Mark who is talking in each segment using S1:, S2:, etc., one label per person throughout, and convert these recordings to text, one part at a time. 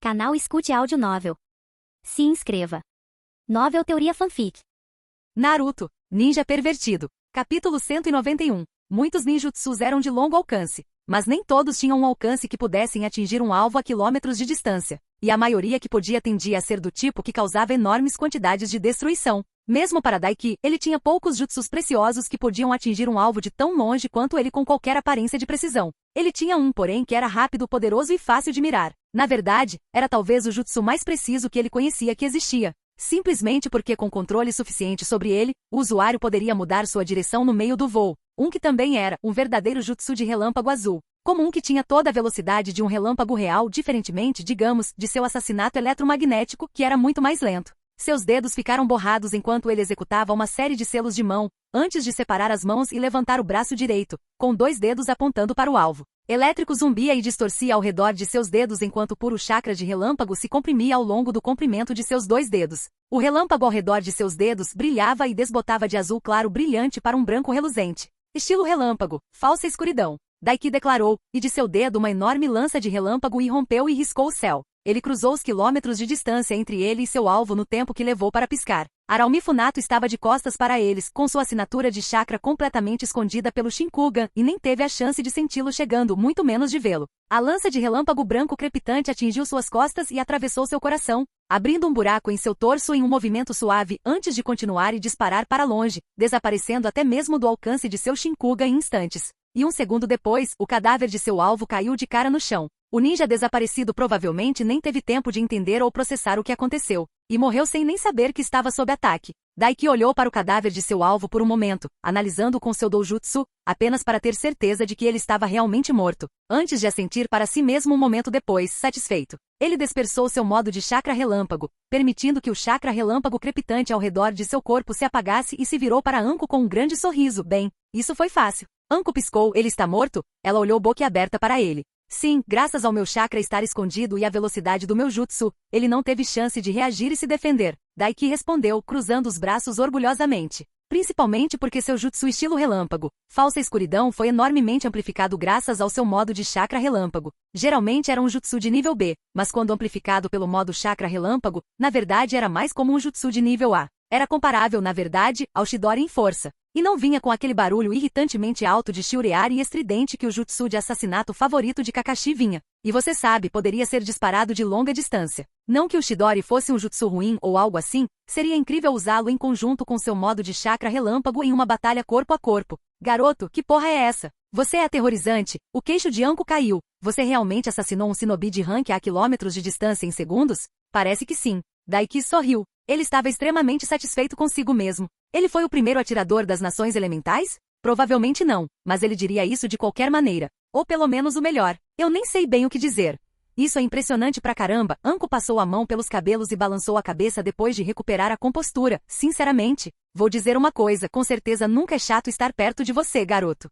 S1: Canal Escute Áudio Novel. Se inscreva. Novel Teoria Fanfic.
S2: Naruto, Ninja Pervertido. Capítulo 191. Muitos ninjutsus eram de longo alcance, mas nem todos tinham um alcance que pudessem atingir um alvo a quilômetros de distância, e a maioria que podia tendia a ser do tipo que causava enormes quantidades de destruição. Mesmo para Daiki, ele tinha poucos jutsus preciosos que podiam atingir um alvo de tão longe quanto ele com qualquer aparência de precisão. Ele tinha um, porém, que era rápido, poderoso e fácil de mirar. Na verdade, era talvez o jutsu mais preciso que ele conhecia que existia. Simplesmente porque com controle suficiente sobre ele, o usuário poderia mudar sua direção no meio do voo. Um que também era um verdadeiro jutsu de relâmpago azul. Como um que tinha toda a velocidade de um relâmpago real, diferentemente, digamos, de seu assassinato eletromagnético, que era muito mais lento. Seus dedos ficaram borrados enquanto ele executava uma série de selos de mão, antes de separar as mãos e levantar o braço direito, com 2 dedos apontando para o alvo. Elétrico zumbia e distorcia ao redor de seus dedos enquanto o puro chakra de relâmpago se comprimia ao longo do comprimento de seus 2 dedos. O relâmpago ao redor de seus dedos brilhava e desbotava de azul claro brilhante para um branco reluzente. Estilo relâmpago, falsa escuridão. Daiki declarou, e de seu dedo uma enorme lança de relâmpago irrompeu e riscou o céu. Ele cruzou os quilômetros de distância entre ele e seu alvo no tempo que levou para piscar. Aralmi Funato estava de costas para eles, com sua assinatura de chakra completamente escondida pelo Shinkugan, e nem teve a chance de senti-lo chegando, muito menos de vê-lo. A lança de relâmpago branco crepitante atingiu suas costas e atravessou seu coração, abrindo um buraco em seu torso em um movimento suave antes de continuar e disparar para longe, desaparecendo até mesmo do alcance de seu Shinkugan em instantes. E um segundo depois, o cadáver de seu alvo caiu de cara no chão. O ninja desaparecido provavelmente nem teve tempo de entender ou processar o que aconteceu, e morreu sem nem saber que estava sob ataque. Daiki olhou para o cadáver de seu alvo por um momento, analisando com seu doujutsu, apenas para ter certeza de que ele estava realmente morto, antes de assentir para si mesmo um momento depois, satisfeito. Ele dispersou seu modo de chakra relâmpago, permitindo que o chakra relâmpago crepitante ao redor de seu corpo se apagasse e se virou para Anko com um grande sorriso. Bem, isso foi fácil. Anko piscou. Ele está morto? Ela olhou boquiaberta para ele. Sim, graças ao meu chakra estar escondido e à velocidade do meu jutsu, ele não teve chance de reagir e se defender. Daiki respondeu, cruzando os braços orgulhosamente. Principalmente porque seu jutsu estilo relâmpago, falsa escuridão, foi enormemente amplificado graças ao seu modo de chakra relâmpago. Geralmente era um jutsu de nível B, mas quando amplificado pelo modo chakra relâmpago, na verdade era mais como um jutsu de nível A. Era comparável, na verdade, ao Chidori em força. E não vinha com aquele barulho irritantemente alto de Shiureari e estridente que o jutsu de assassinato favorito de Kakashi vinha. E você sabe, poderia ser disparado de longa distância. Não que o Chidori fosse um jutsu ruim ou algo assim, seria incrível usá-lo em conjunto com seu modo de chakra relâmpago em uma batalha corpo a corpo. Garoto, que porra é essa? Você é aterrorizante. O queixo de Anko caiu. Você realmente assassinou um shinobi de rank a quilômetros de distância em segundos? Parece que sim. Daiki sorriu. Ele estava extremamente satisfeito consigo mesmo. Ele foi o primeiro atirador das nações elementais? Provavelmente não, mas ele diria isso de qualquer maneira. Ou pelo menos o melhor. Eu nem sei bem o que dizer. Isso é impressionante pra caramba. Anko passou a mão pelos cabelos e balançou a cabeça depois de recuperar a compostura. Sinceramente, vou dizer uma coisa, com certeza nunca é chato estar perto de você, garoto.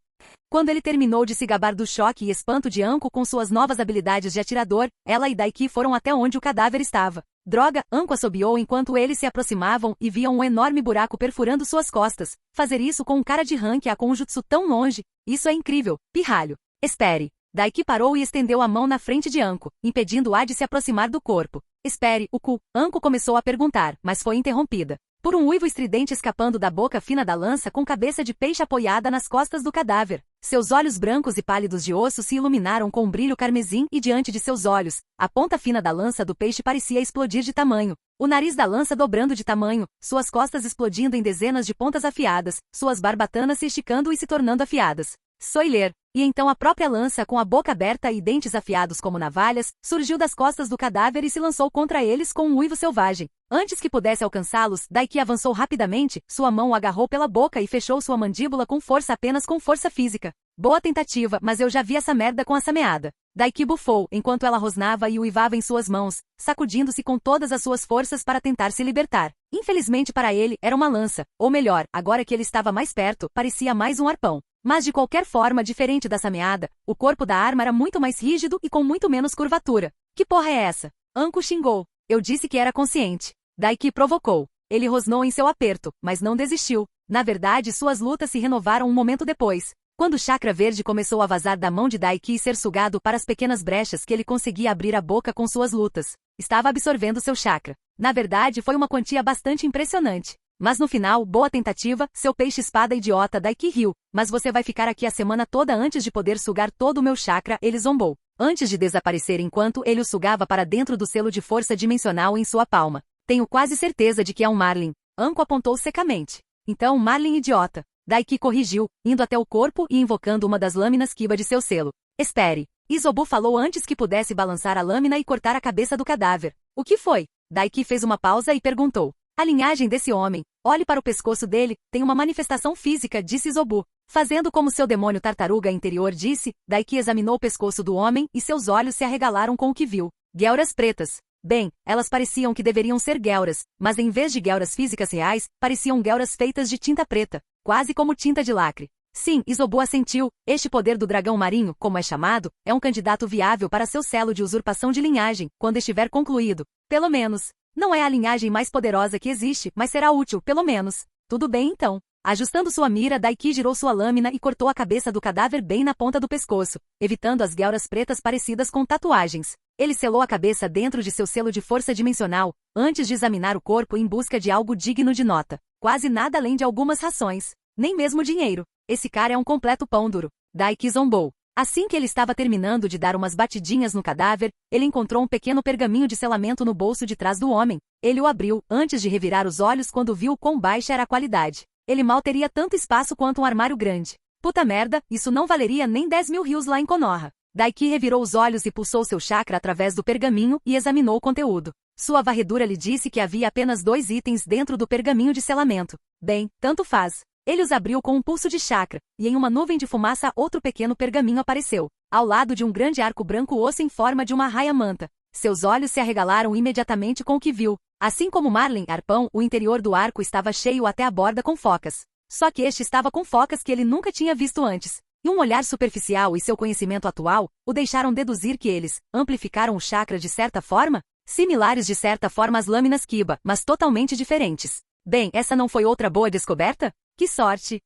S2: Quando ele terminou de se gabar do choque e espanto de Anko com suas novas habilidades de atirador, ela e Daiki foram até onde o cadáver estava. Droga, Anko assobiou enquanto eles se aproximavam e viam um enorme buraco perfurando suas costas. Fazer isso com um cara de rank a com um jutsu tão longe, isso é incrível, pirralho. Espere. Daiki parou e estendeu a mão na frente de Anko, impedindo-a de se aproximar do corpo. Espere, o cu. Anko começou a perguntar, mas foi interrompida por um uivo estridente escapando da boca fina da lança com cabeça de peixe apoiada nas costas do cadáver. Seus olhos brancos e pálidos de osso se iluminaram com um brilho carmesim e diante de seus olhos, a ponta fina da lança do peixe parecia explodir de tamanho. O nariz da lança dobrando de tamanho, suas costas explodindo em dezenas de pontas afiadas, suas barbatanas se esticando e se tornando afiadas. Soiler. E então a própria lança, com a boca aberta e dentes afiados como navalhas, surgiu das costas do cadáver e se lançou contra eles com um uivo selvagem. Antes que pudesse alcançá-los, Daiki avançou rapidamente, sua mão o agarrou pela boca e fechou sua mandíbula com força, apenas com força física. Boa tentativa, mas eu já vi essa merda com essa meada. Daiki bufou, enquanto ela rosnava e uivava em suas mãos, sacudindo-se com todas as suas forças para tentar se libertar. Infelizmente para ele, era uma lança, ou melhor, agora que ele estava mais perto, parecia mais um arpão. Mas de qualquer forma, diferente dessa meada, o corpo da arma era muito mais rígido e com muito menos curvatura. Que porra é essa? Anko xingou. Eu disse que era consciente. Daiki provocou. Ele rosnou em seu aperto, mas não desistiu. Na verdade, suas lutas se renovaram um momento depois. Quando o chakra verde começou a vazar da mão de Daiki e ser sugado para as pequenas brechas que ele conseguia abrir a boca com suas lutas, estava absorvendo seu chakra. Na verdade, foi uma quantia bastante impressionante. Mas no final, boa tentativa, seu peixe-espada idiota. Daiki riu. Mas você vai ficar aqui a semana toda antes de poder sugar todo o meu chakra, ele zombou. Antes de desaparecer enquanto ele o sugava para dentro do selo de força dimensional em sua palma. Tenho quase certeza de que é um Marlin. Anko apontou secamente. Então, Marlin idiota. Daiki corrigiu, indo até o corpo e invocando uma das lâminas Kiba de seu selo. Espere. Isobu falou antes que pudesse balançar a lâmina e cortar a cabeça do cadáver. O que foi? Daiki fez uma pausa e perguntou. A linhagem desse homem. Olhe para o pescoço dele, tem uma manifestação física, disse Isobu. Fazendo como seu demônio tartaruga interior disse, Daiki examinou o pescoço do homem e seus olhos se arregalaram com o que viu. Guelras pretas. Bem, elas pareciam que deveriam ser guelras, mas em vez de guelras físicas reais, pareciam guelras feitas de tinta preta, quase como tinta de lacre. Sim, Isobu assentiu, este poder do dragão marinho, como é chamado, é um candidato viável para seu selo de usurpação de linhagem, quando estiver concluído. Pelo menos. Não é a linhagem mais poderosa que existe, mas será útil, pelo menos. Tudo bem então. Ajustando sua mira, Daiki girou sua lâmina e cortou a cabeça do cadáver bem na ponta do pescoço, evitando as guelras pretas parecidas com tatuagens. Ele selou a cabeça dentro de seu selo de força dimensional, antes de examinar o corpo em busca de algo digno de nota. Quase nada além de algumas rações. Nem mesmo dinheiro. Esse cara é um completo pão duro. Daiki zombou. Assim que ele estava terminando de dar umas batidinhas no cadáver, ele encontrou um pequeno pergaminho de selamento no bolso de trás do homem. Ele o abriu, antes de revirar os olhos quando viu quão baixa era a qualidade. Ele mal teria tanto espaço quanto um armário grande. Puta merda, isso não valeria nem 10.000 rios lá em Konoha. Daiki revirou os olhos e pulsou seu chakra através do pergaminho e examinou o conteúdo. Sua varredura lhe disse que havia apenas 2 itens dentro do pergaminho de selamento. Bem, tanto faz. Ele os abriu com um pulso de chakra, e em uma nuvem de fumaça outro pequeno pergaminho apareceu, ao lado de um grande arco branco osso em forma de uma raia-manta. Seus olhos se arregalaram imediatamente com o que viu. Assim como Marlin Arpão, o interior do arco estava cheio até a borda com focas. Só que este estava com focas que ele nunca tinha visto antes. E um olhar superficial e seu conhecimento atual o deixaram deduzir que eles amplificaram o chakra de certa forma? Similares de certa forma às lâminas Kiba, mas totalmente diferentes. Bem, essa não foi outra boa descoberta? Que sorte!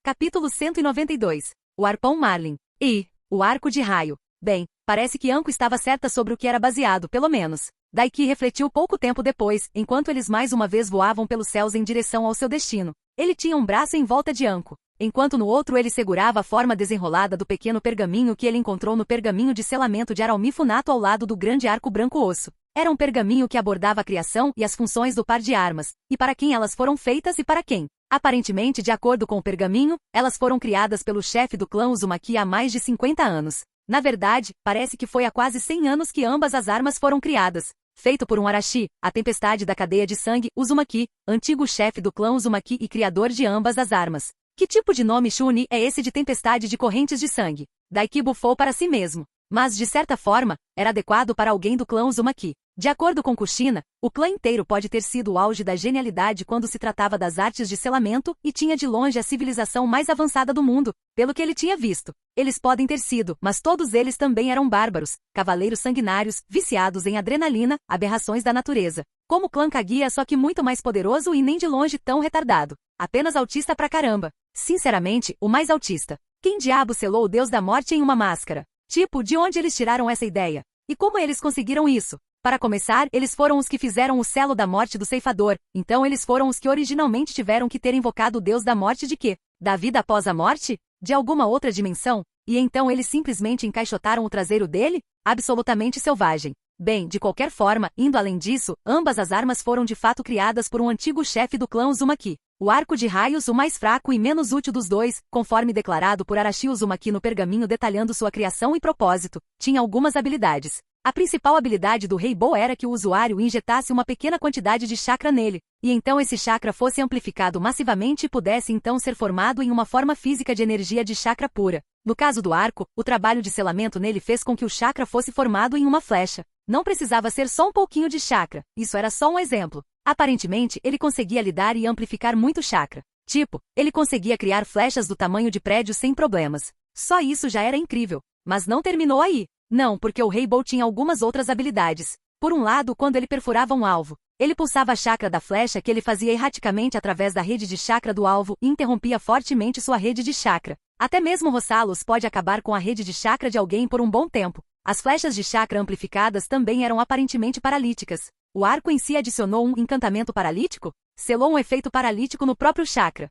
S2: Capítulo 192. O Arpão Marlin. E o arco de raio. Bem, parece que Anko estava certa sobre o que era baseado, pelo menos. Daiki refletiu pouco tempo depois, enquanto eles mais uma vez voavam pelos céus em direção ao seu destino. Ele tinha um braço em volta de Anko, enquanto no outro ele segurava a forma desenrolada do pequeno pergaminho que ele encontrou no pergaminho de selamento de Aralmifunato ao lado do grande arco branco osso. Era um pergaminho que abordava a criação e as funções do par de armas, e para quem elas foram feitas e para quem. Aparentemente, de acordo com o pergaminho, elas foram criadas pelo chefe do clã Uzumaki há mais de 50 anos. Na verdade, parece que foi há quase 100 anos que ambas as armas foram criadas. Feito por um Arashi, a tempestade da cadeia de sangue, Uzumaki, antigo chefe do clã Uzumaki e criador de ambas as armas. Que tipo de nome Shuni é esse de tempestade de correntes de sangue? Daiki bufou para si mesmo. Mas, de certa forma, era adequado para alguém do clã Uzumaki. De acordo com Kushina, o clã inteiro pode ter sido o auge da genialidade quando se tratava das artes de selamento e tinha de longe a civilização mais avançada do mundo, pelo que ele tinha visto. Eles podem ter sido, mas todos eles também eram bárbaros, cavaleiros sanguinários, viciados em adrenalina, aberrações da natureza. Como o clã Kaguya, só que muito mais poderoso e nem de longe tão retardado. Apenas autista pra caramba. Sinceramente, o mais autista. Quem diabo selou o deus da morte em uma máscara? Tipo, de onde eles tiraram essa ideia? E como eles conseguiram isso? Para começar, eles foram os que fizeram o selo da morte do ceifador, então eles foram os que originalmente tiveram que ter invocado o deus da morte de quê? Da vida após a morte? De alguma outra dimensão? E então eles simplesmente encaixotaram o traseiro dele? Absolutamente selvagem. Bem, de qualquer forma, indo além disso, ambas as armas foram de fato criadas por um antigo chefe do clã Uzumaki. O arco de raios, o mais fraco e menos útil dos dois, conforme declarado por Arashi Uzumaki no pergaminho detalhando sua criação e propósito, tinha algumas habilidades. A principal habilidade do Rei Bo era que o usuário injetasse uma pequena quantidade de chakra nele, e então esse chakra fosse amplificado massivamente e pudesse então ser formado em uma forma física de energia de chakra pura. No caso do arco, o trabalho de selamento nele fez com que o chakra fosse formado em uma flecha. Não precisava ser só um pouquinho de chakra, isso era só um exemplo. Aparentemente, ele conseguia lidar e amplificar muito chakra. Tipo, ele conseguia criar flechas do tamanho de prédios sem problemas. Só isso já era incrível. Mas não terminou aí. Não, porque o Rei Bo tinha algumas outras habilidades. Por um lado, quando ele perfurava um alvo, Ele pulsava a chakra da flecha que ele fazia erraticamente através da rede de chakra do alvo e interrompia fortemente sua rede de chakra. Até mesmo roçá-los pode acabar com a rede de chakra de alguém por um bom tempo. As flechas de chakra amplificadas também eram aparentemente paralíticas. O arco em si adicionou um encantamento paralítico? Selou um efeito paralítico no próprio chakra.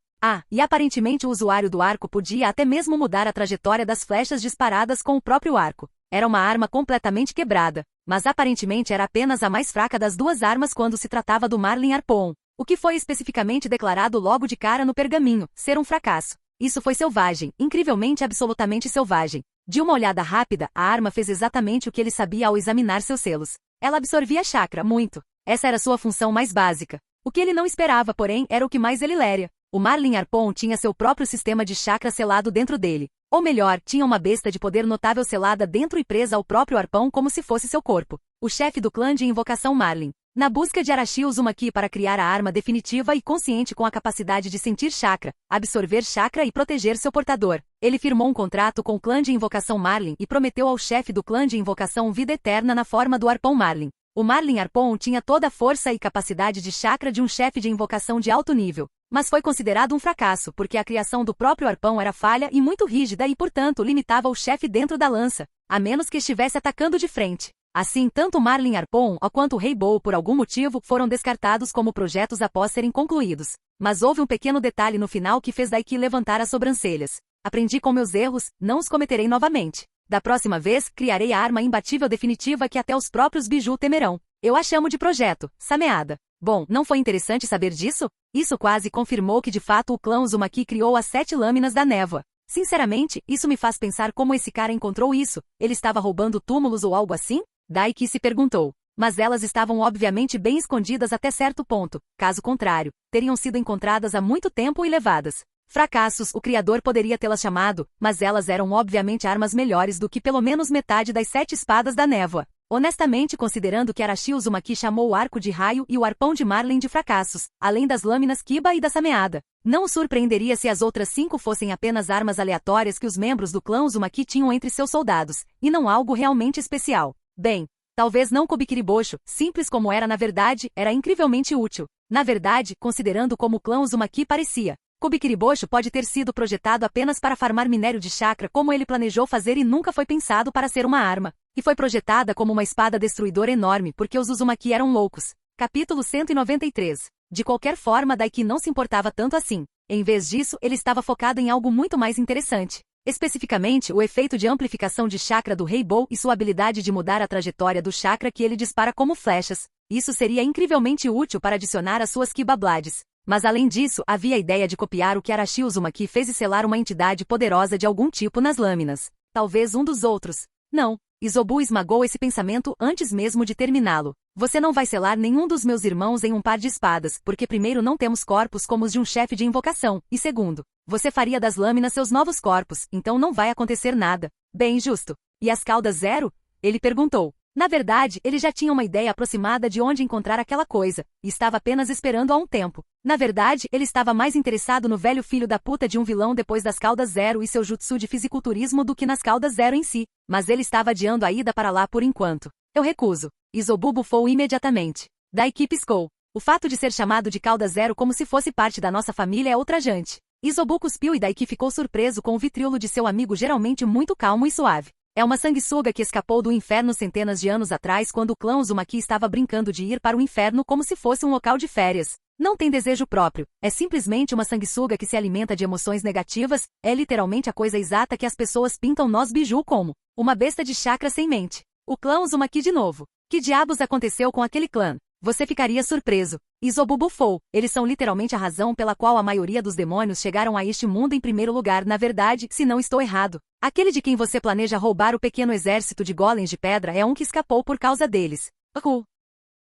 S2: E aparentemente o usuário do arco podia até mesmo mudar a trajetória das flechas disparadas com o próprio arco. Era uma arma completamente quebrada, mas aparentemente era apenas a mais fraca das duas armas quando se tratava do Marlin Harpoon, o que foi especificamente declarado logo de cara no pergaminho, ser um fracasso. Isso foi selvagem, incrivelmente absolutamente selvagem. De uma olhada rápida, a arma fez exatamente o que ele sabia ao examinar seus selos. Ela absorvia chakra, muito. Essa era sua função mais básica. O que ele não esperava, porém, era o que mais ele léria. O Marlin Harpoon tinha seu próprio sistema de chakra selado dentro dele. Ou melhor, tinha uma besta de poder notável selada dentro e presa ao próprio arpão como se fosse seu corpo. O chefe do clã de invocação Marlin. Na busca de Arashi Uzumaki para criar a arma definitiva e consciente com a capacidade de sentir chakra, absorver chakra e proteger seu portador, ele firmou um contrato com o clã de invocação Marlin e prometeu ao chefe do clã de invocação vida eterna na forma do arpão Marlin. O Marlin Harpoon tinha toda a força e capacidade de chakra de um chefe de invocação de alto nível, mas foi considerado um fracasso porque a criação do próprio arpão era falha e muito rígida e, portanto, limitava o chefe dentro da lança, a menos que estivesse atacando de frente. Assim, tanto o Marlin Harpoon quanto o Rei Bow, por algum motivo, foram descartados como projetos após serem concluídos. Mas houve um pequeno detalhe no final que fez Daiki levantar as sobrancelhas. Aprendi com meus erros, não os cometerei novamente. Da próxima vez, criarei a arma imbatível definitiva que até os próprios Biju temerão. Eu a chamo de projeto, Sameada. Bom, não foi interessante saber disso? Isso quase confirmou que de fato o clã Uzumaki criou as 7 lâminas da névoa. Sinceramente, isso me faz pensar como esse cara encontrou isso. Ele estava roubando túmulos ou algo assim? Daiki se perguntou. Mas elas estavam obviamente bem escondidas até certo ponto. Caso contrário, teriam sido encontradas há muito tempo e levadas. Fracassos, o criador poderia tê-las chamado, mas elas eram obviamente armas melhores do que pelo menos metade das 7 espadas da névoa. Honestamente, considerando que Arashi Uzumaki chamou o arco de raio e o arpão de Marlin de fracassos, além das lâminas Kiba e da Sameada, não o surpreenderia se as outras 5 fossem apenas armas aleatórias que os membros do clã Uzumaki tinham entre seus soldados, e não algo realmente especial. Bem, talvez não Kubikiribosho, simples como era na verdade, era incrivelmente útil. Na verdade, considerando como o clã Uzumaki parecia, Kubikiribosho pode ter sido projetado apenas para farmar minério de chakra como ele planejou fazer e nunca foi pensado para ser uma arma. E foi projetada como uma espada destruidora enorme porque os Uzumaki eram loucos. Capítulo 193. De qualquer forma, Daiki não se importava tanto assim. Em vez disso, ele estava focado em algo muito mais interessante. Especificamente, o efeito de amplificação de chakra do Rei Bow e sua habilidade de mudar a trajetória do chakra que ele dispara como flechas. Isso seria incrivelmente útil para adicionar às suas Kiba Blades. Mas além disso, havia a ideia de copiar o que Arashi Uzumaki fez e selar uma entidade poderosa de algum tipo nas lâminas. Talvez um dos outros. Não. Izobu esmagou esse pensamento antes mesmo de terminá-lo. Você não vai selar nenhum dos meus irmãos em um par de espadas, porque primeiro não temos corpos como os de um chefe de invocação, e segundo, você faria das lâminas seus novos corpos, então não vai acontecer nada. Bem justo. E as caudas 0? Ele perguntou. Na verdade, ele já tinha uma ideia aproximada de onde encontrar aquela coisa, e estava apenas esperando há um tempo. Na verdade, ele estava mais interessado no velho filho da puta de um vilão depois das caudas 0 e seu jutsu de fisiculturismo do que nas caudas 0 em si, mas ele estava adiando a ida para lá por enquanto. Eu recuso. Izobu bufou imediatamente. Daiki piscou. O fato de ser chamado de cauda 0 como se fosse parte da nossa família é ultrajante. Izobu cuspiu e Daiki ficou surpreso com o vitriolo de seu amigo geralmente muito calmo e suave. É uma sanguessuga que escapou do inferno centenas de anos atrás quando o clã Uzumaki estava brincando de ir para o inferno como se fosse um local de férias. Não tem desejo próprio, é simplesmente uma sanguessuga que se alimenta de emoções negativas, é literalmente a coisa exata que as pessoas pintam nós Biju como. Uma besta de chakra sem mente. O clã Uzumaki de novo. Que diabos aconteceu com aquele clã? Você ficaria surpreso. Izobu bufou. Eles são literalmente a razão pela qual a maioria dos demônios chegaram a este mundo em primeiro lugar, na verdade, se não estou errado. Aquele de quem você planeja roubar o pequeno exército de golems de pedra é um que escapou por causa deles.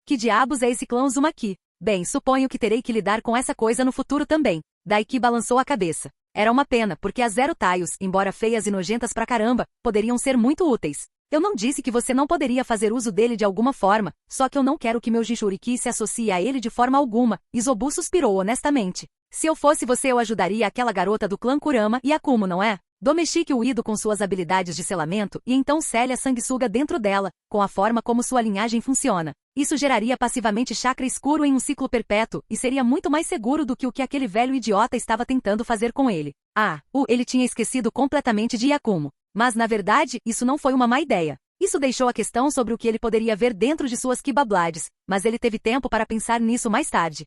S2: Que diabos é esse clã Uzumaki? Bem, suponho que terei que lidar com essa coisa no futuro também. Daiki balançou a cabeça. Era uma pena, porque as Zero Taios, embora feias e nojentas pra caramba, poderiam ser muito úteis. Eu não disse que você não poderia fazer uso dele de alguma forma, só que eu não quero que meu Jinchuriki se associe a ele de forma alguma. Izobu suspirou honestamente. Se eu fosse você eu ajudaria aquela garota do clã Kurama e Akumo, não é? Domestique o Ido com suas habilidades de selamento e então cele a sanguessuga dentro dela, com a forma como sua linhagem funciona. Isso geraria passivamente chakra escuro em um ciclo perpétuo e seria muito mais seguro do que o que aquele velho idiota estava tentando fazer com ele. Ele tinha esquecido completamente de Yakumo. Mas na verdade, isso não foi uma má ideia. Isso deixou a questão sobre o que ele poderia ver dentro de suas Kibablades, mas ele teve tempo para pensar nisso mais tarde.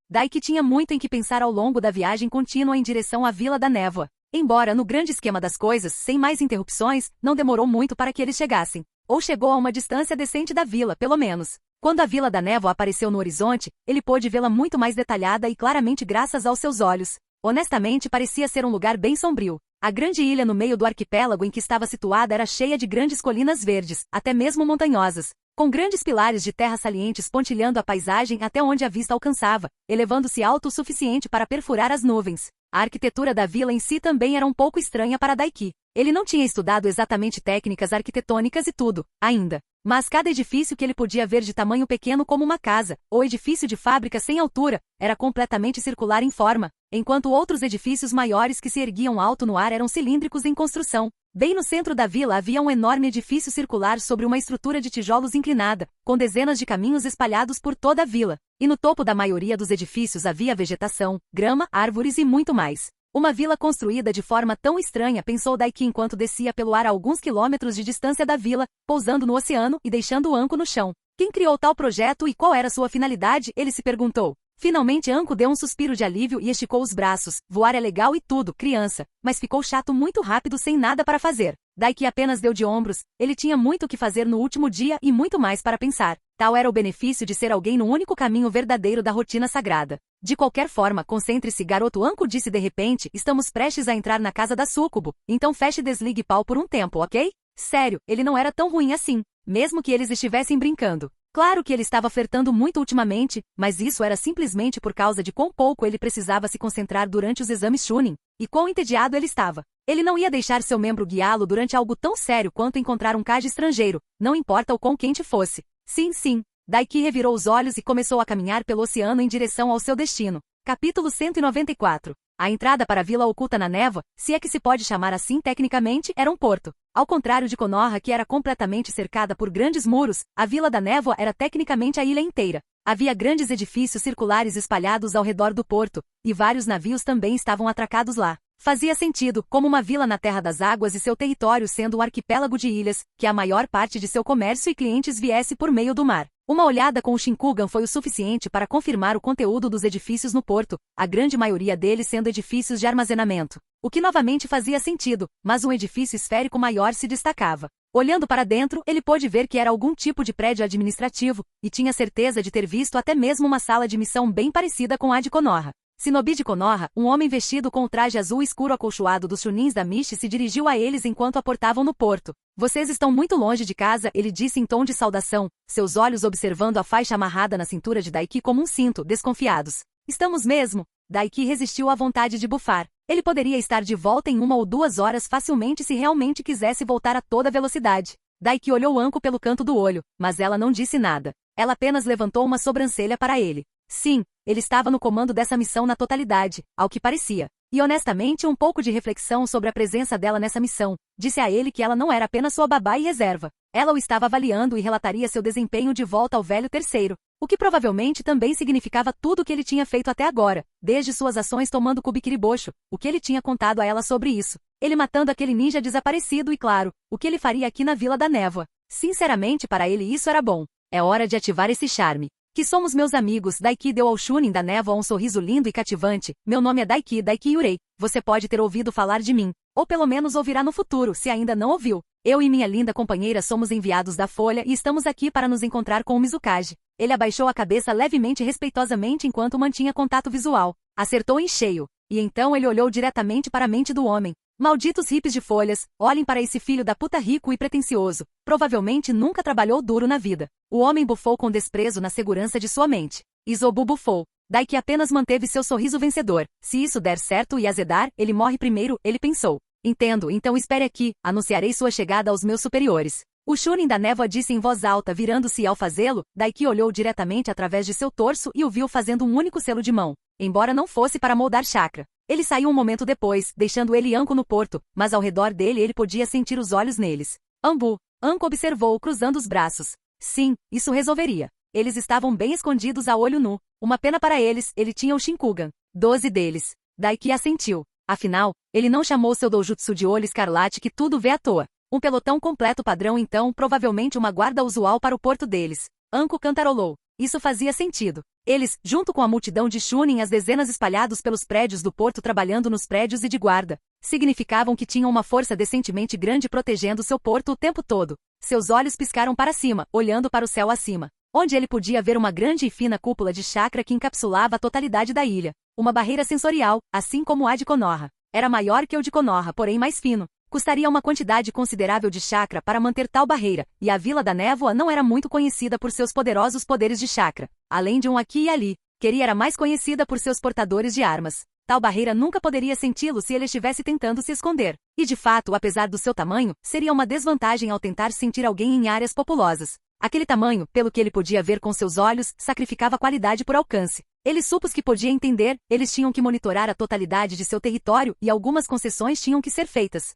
S2: Daiki tinha muito em que pensar ao longo da viagem contínua em direção à Vila da Névoa. Embora no grande esquema das coisas, sem mais interrupções, não demorou muito para que eles chegassem. Ou chegou a uma distância decente da vila, pelo menos. Quando a Vila da Névoa apareceu no horizonte, ele pôde vê-la muito mais detalhada e claramente graças aos seus olhos. Honestamente, parecia ser um lugar bem sombrio. A grande ilha no meio do arquipélago em que estava situada era cheia de grandes colinas verdes, até mesmo montanhosas, com grandes pilares de terra salientes pontilhando a paisagem até onde a vista alcançava, elevando-se alto o suficiente para perfurar as nuvens. A arquitetura da vila em si também era um pouco estranha para Daiki. Ele não tinha estudado exatamente técnicas arquitetônicas e tudo, ainda. Mas cada edifício que ele podia ver de tamanho pequeno como uma casa, ou edifício de fábrica sem altura, era completamente circular em forma, enquanto outros edifícios maiores que se erguiam alto no ar eram cilíndricos em construção. Bem no centro da vila havia um enorme edifício circular sobre uma estrutura de tijolos inclinada, com dezenas de caminhos espalhados por toda a vila. E no topo da maioria dos edifícios havia vegetação, grama, árvores e muito mais. Uma vila construída de forma tão estranha, pensou Daiki enquanto descia pelo ar a alguns quilômetros de distância da vila, pousando no oceano e deixando o Anko no chão. Quem criou tal projeto e qual era sua finalidade? Ele se perguntou. Finalmente Anko deu um suspiro de alívio e esticou os braços. Voar é legal e tudo, criança, mas ficou chato muito rápido sem nada para fazer. Daiki apenas deu de ombros. Ele tinha muito o que fazer no último dia e muito mais para pensar. Tal era o benefício de ser alguém no único caminho verdadeiro da rotina sagrada. De qualquer forma, concentre-se, garoto. Anko disse de repente, estamos prestes a entrar na casa da Sucubo, então feche e desligue pau por um tempo, ok? Sério, ele não era tão ruim assim, mesmo que eles estivessem brincando. Claro que ele estava flertando muito ultimamente, mas isso era simplesmente por causa de quão pouco ele precisava se concentrar durante os exames Chunin, e quão entediado ele estava. Ele não ia deixar seu membro guiá-lo durante algo tão sério quanto encontrar um Kaji estrangeiro, não importa o quão quente fosse. Sim. Daiki revirou os olhos e começou a caminhar pelo oceano em direção ao seu destino. Capítulo 194. A entrada para a vila oculta na névoa, se é que se pode chamar assim tecnicamente, era um porto. Ao contrário de Konoha, que era completamente cercada por grandes muros, a Vila da Névoa era tecnicamente a ilha inteira. Havia grandes edifícios circulares espalhados ao redor do porto, e vários navios também estavam atracados lá. Fazia sentido, como uma vila na Terra das Águas e seu território sendo um arquipélago de ilhas, que a maior parte de seu comércio e clientes viesse por meio do mar. Uma olhada com o Shinkugan foi o suficiente para confirmar o conteúdo dos edifícios no porto, a grande maioria deles sendo edifícios de armazenamento. O que novamente fazia sentido, mas um edifício esférico maior se destacava. Olhando para dentro, ele pôde ver que era algum tipo de prédio administrativo, e tinha certeza de ter visto até mesmo uma sala de missão bem parecida com a de Konoha. Shinobi de Konoha, um homem vestido com o traje azul escuro acolchoado dos Chunins da Mishi se dirigiu a eles enquanto aportavam no porto. Vocês estão muito longe de casa, ele disse em tom de saudação, seus olhos observando a faixa amarrada na cintura de Daiki como um cinto, desconfiados. Estamos mesmo? Daiki resistiu à vontade de bufar. Ele poderia estar de volta em 1 ou 2 horas facilmente se realmente quisesse voltar a toda velocidade. Daiki olhou Anko pelo canto do olho, mas ela não disse nada. Ela apenas levantou uma sobrancelha para ele. Sim, ele estava no comando dessa missão na totalidade, ao que parecia. E honestamente um pouco de reflexão sobre a presença dela nessa missão, disse a ele que ela não era apenas sua babá e reserva. Ela o estava avaliando e relataria seu desempenho de volta ao velho terceiro, o que provavelmente também significava tudo o que ele tinha feito até agora, desde suas ações tomando Kubikiribosho, o que ele tinha contado a ela sobre isso. Ele matando aquele ninja desaparecido e claro, o que ele faria aqui na Vila da Névoa. Sinceramente para ele isso era bom. É hora de ativar esse charme. Que somos meus amigos, Daiki deu ao Chunin da Névoa um sorriso lindo e cativante. Meu nome é Daiki Yurei. Você pode ter ouvido falar de mim. Ou pelo menos ouvirá no futuro, se ainda não ouviu. Eu e minha linda companheira somos enviados da Folha e estamos aqui para nos encontrar com o Mizukage. Ele abaixou a cabeça levemente e respeitosamente enquanto mantinha contato visual. Acertou em cheio. E então ele olhou diretamente para a mente do homem. Malditos hippies de folhas, olhem para esse filho da puta rico e pretensioso. Provavelmente nunca trabalhou duro na vida. O homem bufou com desprezo na segurança de sua mente. Isobu bufou. Daiki apenas manteve seu sorriso vencedor. Se isso der certo e azedar, ele morre primeiro, ele pensou. Entendo, então espere aqui, anunciarei sua chegada aos meus superiores. O Chunin da Névoa disse em voz alta, virando-se ao fazê-lo, Daiki olhou diretamente através de seu torso e o viu fazendo um único selo de mão. embora não fosse para moldar chakra. Ele saiu um momento depois, deixando ele e Anko no porto, mas ao redor dele ele podia sentir os olhos neles. Ambu, Anko observou cruzando os braços. Sim, isso resolveria. Eles estavam bem escondidos a olho nu. Uma pena para eles, ele tinha o Shinkugan. 12 deles. Daiki assentiu. Afinal, ele não chamou seu doujutsu de olho escarlate que tudo vê à toa. Um pelotão completo padrão então, provavelmente uma guarda usual para o porto deles. Anko cantarolou. Isso fazia sentido. Eles, junto com a multidão de Chunin, as dezenas espalhados pelos prédios do porto trabalhando nos prédios e de guarda, significavam que tinham uma força decentemente grande protegendo seu porto o tempo todo. Seus olhos piscaram para cima, olhando para o céu acima, onde ele podia ver uma grande e fina cúpula de chakra que encapsulava a totalidade da ilha. Uma barreira sensorial, assim como a de Konoha. Era maior que o de Konoha, porém mais fino. Custaria uma quantidade considerável de chakra para manter tal barreira, e a Vila da Névoa não era muito conhecida por seus poderosos poderes de chakra. Além de um aqui e ali, Queria era mais conhecida por seus portadores de armas. Tal barreira nunca poderia senti-lo se ele estivesse tentando se esconder. E de fato, apesar do seu tamanho, seria uma desvantagem ao tentar sentir alguém em áreas populosas. Aquele tamanho, pelo que ele podia ver com seus olhos, sacrificava qualidade por alcance. Ele supôs que podia entender, eles tinham que monitorar a totalidade de seu território e algumas concessões tinham que ser feitas.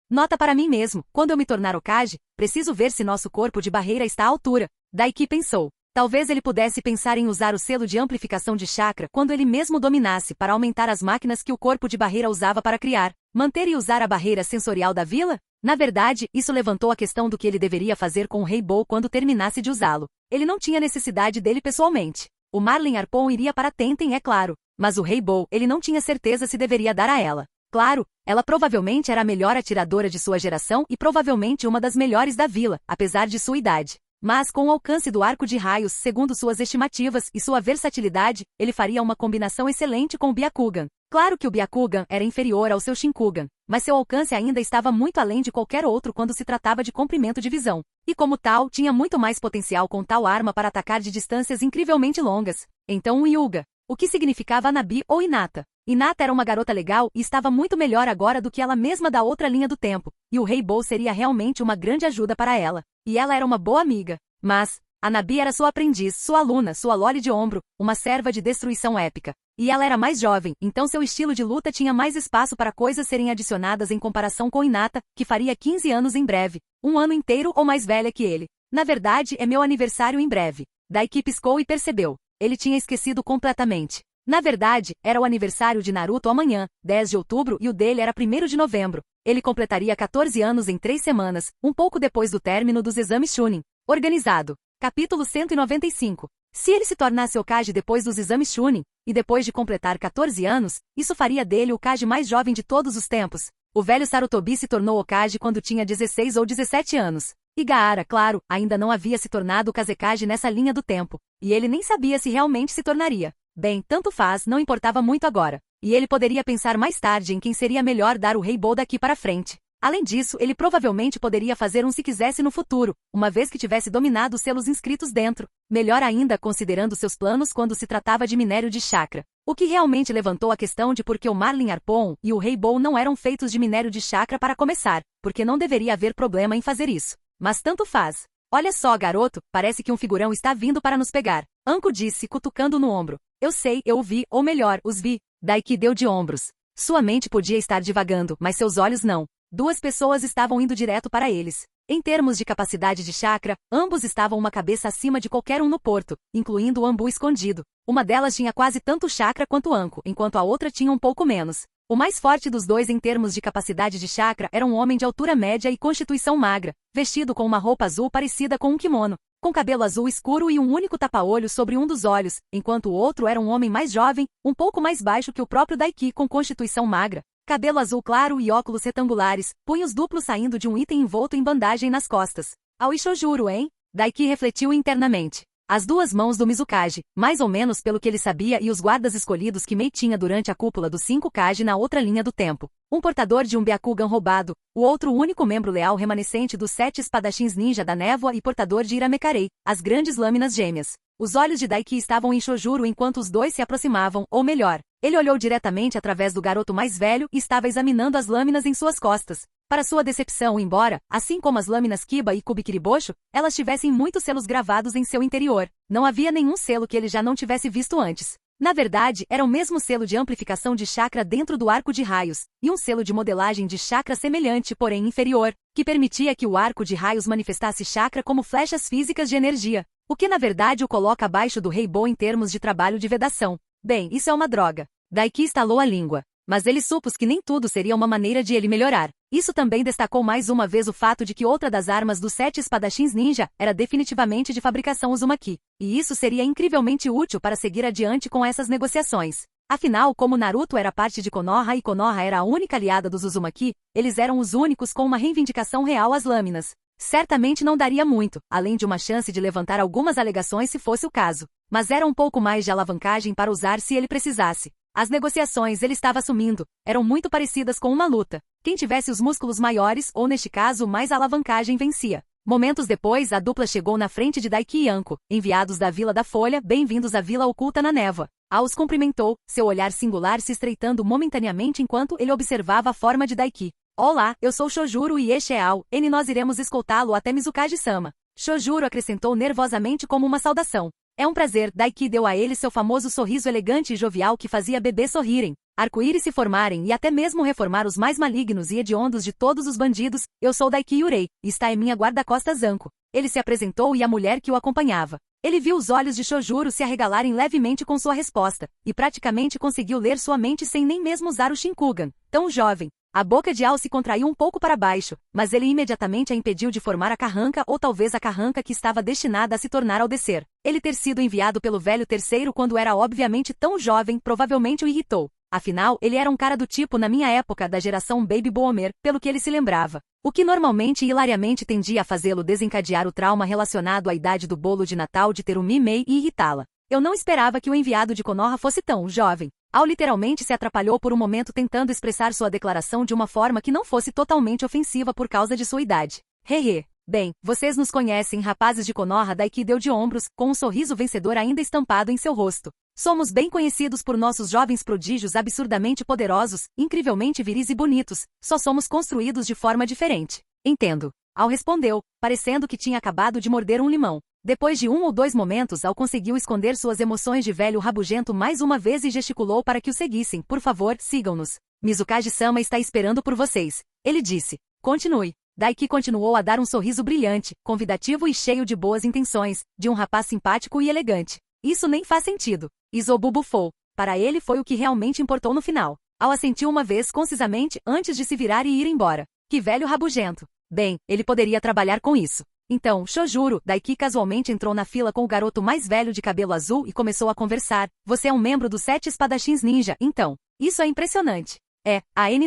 S2: Nota para mim mesmo, quando eu me tornar Hokage, preciso ver se nosso corpo de barreira está à altura. Daiki pensou. Talvez ele pudesse pensar em usar o selo de amplificação de chakra quando ele mesmo dominasse para aumentar as máquinas que o corpo de barreira usava para criar, manter e usar a barreira sensorial da vila? Na verdade, isso levantou a questão do que ele deveria fazer com o Rei Bou quando terminasse de usá-lo. Ele não tinha necessidade dele pessoalmente. O Marlin Harpon iria para Tenten, é claro, mas o Rei Bou, ele não tinha certeza se deveria dar a ela. Claro, ela provavelmente era a melhor atiradora de sua geração e provavelmente uma das melhores da vila, apesar de sua idade. Mas com o alcance do arco de raios, segundo suas estimativas, e sua versatilidade, ele faria uma combinação excelente com o Byakugan. Claro que o Byakugan era inferior ao seu Shinkugan, mas seu alcance ainda estava muito além de qualquer outro quando se tratava de comprimento de visão. E como tal, tinha muito mais potencial com tal arma para atacar de distâncias incrivelmente longas. Então o Hyuga. O que significava Anabi ou Hinata? Hinata era uma garota legal e estava muito melhor agora do que ela mesma da outra linha do tempo, e o Rei Bou seria realmente uma grande ajuda para ela. E ela era uma boa amiga. Mas, Anabi era sua aprendiz, sua aluna, sua loli de ombro, uma serva de destruição épica. E ela era mais jovem, então seu estilo de luta tinha mais espaço para coisas serem adicionadas em comparação com Hinata, que faria 15 anos em breve, um ano inteiro ou mais velha que ele. Na verdade, é meu aniversário em breve. Daiki piscou e percebeu. Ele tinha esquecido completamente. Na verdade, era o aniversário de Naruto amanhã, 10 de outubro, e o dele era 1º de novembro. Ele completaria 14 anos em 3 semanas, um pouco depois do término dos exames Chunin. Organizado. Capítulo 195. Se ele se tornasse Hokage depois dos exames Chunin, e depois de completar 14 anos, isso faria dele o Hokage mais jovem de todos os tempos. O velho Sarutobi se tornou Hokage quando tinha 16 ou 17 anos. E Gaara, claro, ainda não havia se tornado Kazekage nessa linha do tempo. E ele nem sabia se realmente se tornaria. Bem, tanto faz, não importava muito agora. E ele poderia pensar mais tarde em quem seria melhor dar o Rei Bou daqui para frente. Além disso, ele provavelmente poderia fazer um se quisesse no futuro, uma vez que tivesse dominado os selos inscritos dentro. Melhor ainda, considerando seus planos quando se tratava de minério de chakra. O que realmente levantou a questão de por que o Marlin Harpon e o Rei Bou não eram feitos de minério de chakra para começar, porque não deveria haver problema em fazer isso. Mas tanto faz. Olha só, garoto, parece que um figurão está vindo para nos pegar. Anko disse, cutucando no ombro. Eu sei, eu o vi, ou melhor, os vi. Daiki deu de ombros. Sua mente podia estar divagando, mas seus olhos não. 2 pessoas estavam indo direto para eles. Em termos de capacidade de chakra, ambos estavam uma cabeça acima de qualquer um no porto, incluindo o Ambu escondido. Uma delas tinha quase tanto chakra quanto Anko, enquanto a outra tinha um pouco menos. O mais forte dos dois em termos de capacidade de chakra era um homem de altura média e constituição magra, vestido com uma roupa azul parecida com um kimono, com cabelo azul escuro e um único tapa-olho sobre um dos olhos, enquanto o outro era um homem mais jovem, um pouco mais baixo que o próprio Daiki com constituição magra, cabelo azul claro e óculos retangulares, punhos duplos saindo de um item envolto em bandagem nas costas. Aoisho juro, hein? Daiki refletiu internamente. As 2 mãos do Mizukage, mais ou menos pelo que ele sabia e os guardas escolhidos que Mei tinha durante a cúpula dos 5 Kage na outra linha do tempo. Um portador de um Byakugan roubado, o outro o único membro leal remanescente dos 7 espadachins ninja da névoa e portador de Iramekarei, as grandes lâminas gêmeas. Os olhos de Daiki estavam em Shojuro enquanto os dois se aproximavam, ou melhor, ele olhou diretamente através do garoto mais velho e estava examinando as lâminas em suas costas. Para sua decepção, embora, assim como as lâminas Kiba e Kubikiribosho, elas tivessem muitos selos gravados em seu interior, não havia nenhum selo que ele já não tivesse visto antes. Na verdade, era o mesmo selo de amplificação de chakra dentro do arco de raios, e um selo de modelagem de chakra semelhante, porém inferior, que permitia que o arco de raios manifestasse chakra como flechas físicas de energia, o que na verdade o coloca abaixo do Rei Bo em termos de trabalho de vedação. Bem, isso é uma droga. Daiki estalou a língua. Mas ele supôs que nem tudo seria uma maneira de ele melhorar. Isso também destacou mais uma vez o fato de que outra das armas dos 7 espadachins ninja era definitivamente de fabricação Uzumaki, e isso seria incrivelmente útil para seguir adiante com essas negociações. Afinal, como Naruto era parte de Konoha e Konoha era a única aliada dos Uzumaki, eles eram os únicos com uma reivindicação real às lâminas. Certamente não daria muito, além de uma chance de levantar algumas alegações se fosse o caso. Mas era um pouco mais de alavancagem para usar se ele precisasse. As negociações ele estava assumindo eram muito parecidas com uma luta. Quem tivesse os músculos maiores, ou neste caso, mais alavancagem vencia. Momentos depois, a dupla chegou na frente de Daiki e Anko, enviados da Vila da Folha, bem-vindos à Vila Oculta na Névoa. Os cumprimentou, seu olhar singular se estreitando momentaneamente enquanto ele observava a forma de Daiki. Olá, eu sou Shojuro e este é Ao, e nós iremos escoltá-lo até Mizukage-sama. Shojuro acrescentou nervosamente como uma saudação. É um prazer, Daiki deu a ele seu famoso sorriso elegante e jovial que fazia bebês sorrirem, arco-íris se formarem e até mesmo reformar os mais malignos e hediondos de todos os bandidos. Eu sou Daiki Yurei, e está em minha guarda-costas Anko. Ele se apresentou e a mulher que o acompanhava. Ele viu os olhos de Shojuro se arregalarem levemente com sua resposta, e praticamente conseguiu ler sua mente sem nem mesmo usar o Shinkugan, tão jovem. A boca de Ao se contraiu um pouco para baixo, mas ele imediatamente a impediu de formar a carranca ou talvez a carranca que estava destinada a se tornar ao descer. Ele ter sido enviado pelo velho terceiro quando era obviamente tão jovem provavelmente o irritou. Afinal, ele era um cara do tipo na minha época da geração Baby Boomer, pelo que ele se lembrava. O que normalmente e hilariamente tendia a fazê-lo desencadear o trauma relacionado à idade do bolo de Natal de Terumi Mei e irritá-la. Eu não esperava que o enviado de Konoha fosse tão jovem. Ao literalmente se atrapalhou por um momento tentando expressar sua declaração de uma forma que não fosse totalmente ofensiva por causa de sua idade. Hehe. Bem, vocês nos conhecem, rapazes de Konoha. Daiki deu de ombros, com um sorriso vencedor ainda estampado em seu rosto. Somos bem conhecidos por nossos jovens prodígios absurdamente poderosos, incrivelmente viris e bonitos, só somos construídos de forma diferente. Entendo. Ao respondeu, parecendo que tinha acabado de morder um limão. Depois de 1 ou 2 momentos, Ao conseguiu esconder suas emoções de velho rabugento mais uma vez e gesticulou para que o seguissem. Por favor, sigam-nos. Mizukage-sama está esperando por vocês. Ele disse. Continue. Daiki continuou a dar um sorriso brilhante, convidativo e cheio de boas intenções, de um rapaz simpático e elegante. Isso nem faz sentido. Isobu bufou. Para ele foi o que realmente importou no final. Ao assentiu uma vez concisamente antes de se virar e ir embora. Que velho rabugento. Bem, ele poderia trabalhar com isso. Então, Shojuro, Daiki casualmente entrou na fila com o garoto mais velho de cabelo azul e começou a conversar. Você é um membro dos 7 espadachins ninja, então. Isso é impressionante.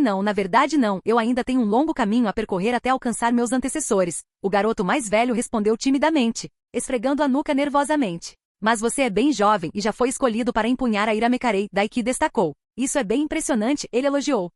S2: Não, na verdade não, eu ainda tenho um longo caminho a percorrer até alcançar meus antecessores. O garoto mais velho respondeu timidamente, esfregando a nuca nervosamente. Mas você é bem jovem e já foi escolhido para empunhar a Iramekarei, Daiki destacou. Isso é bem impressionante, ele elogiou.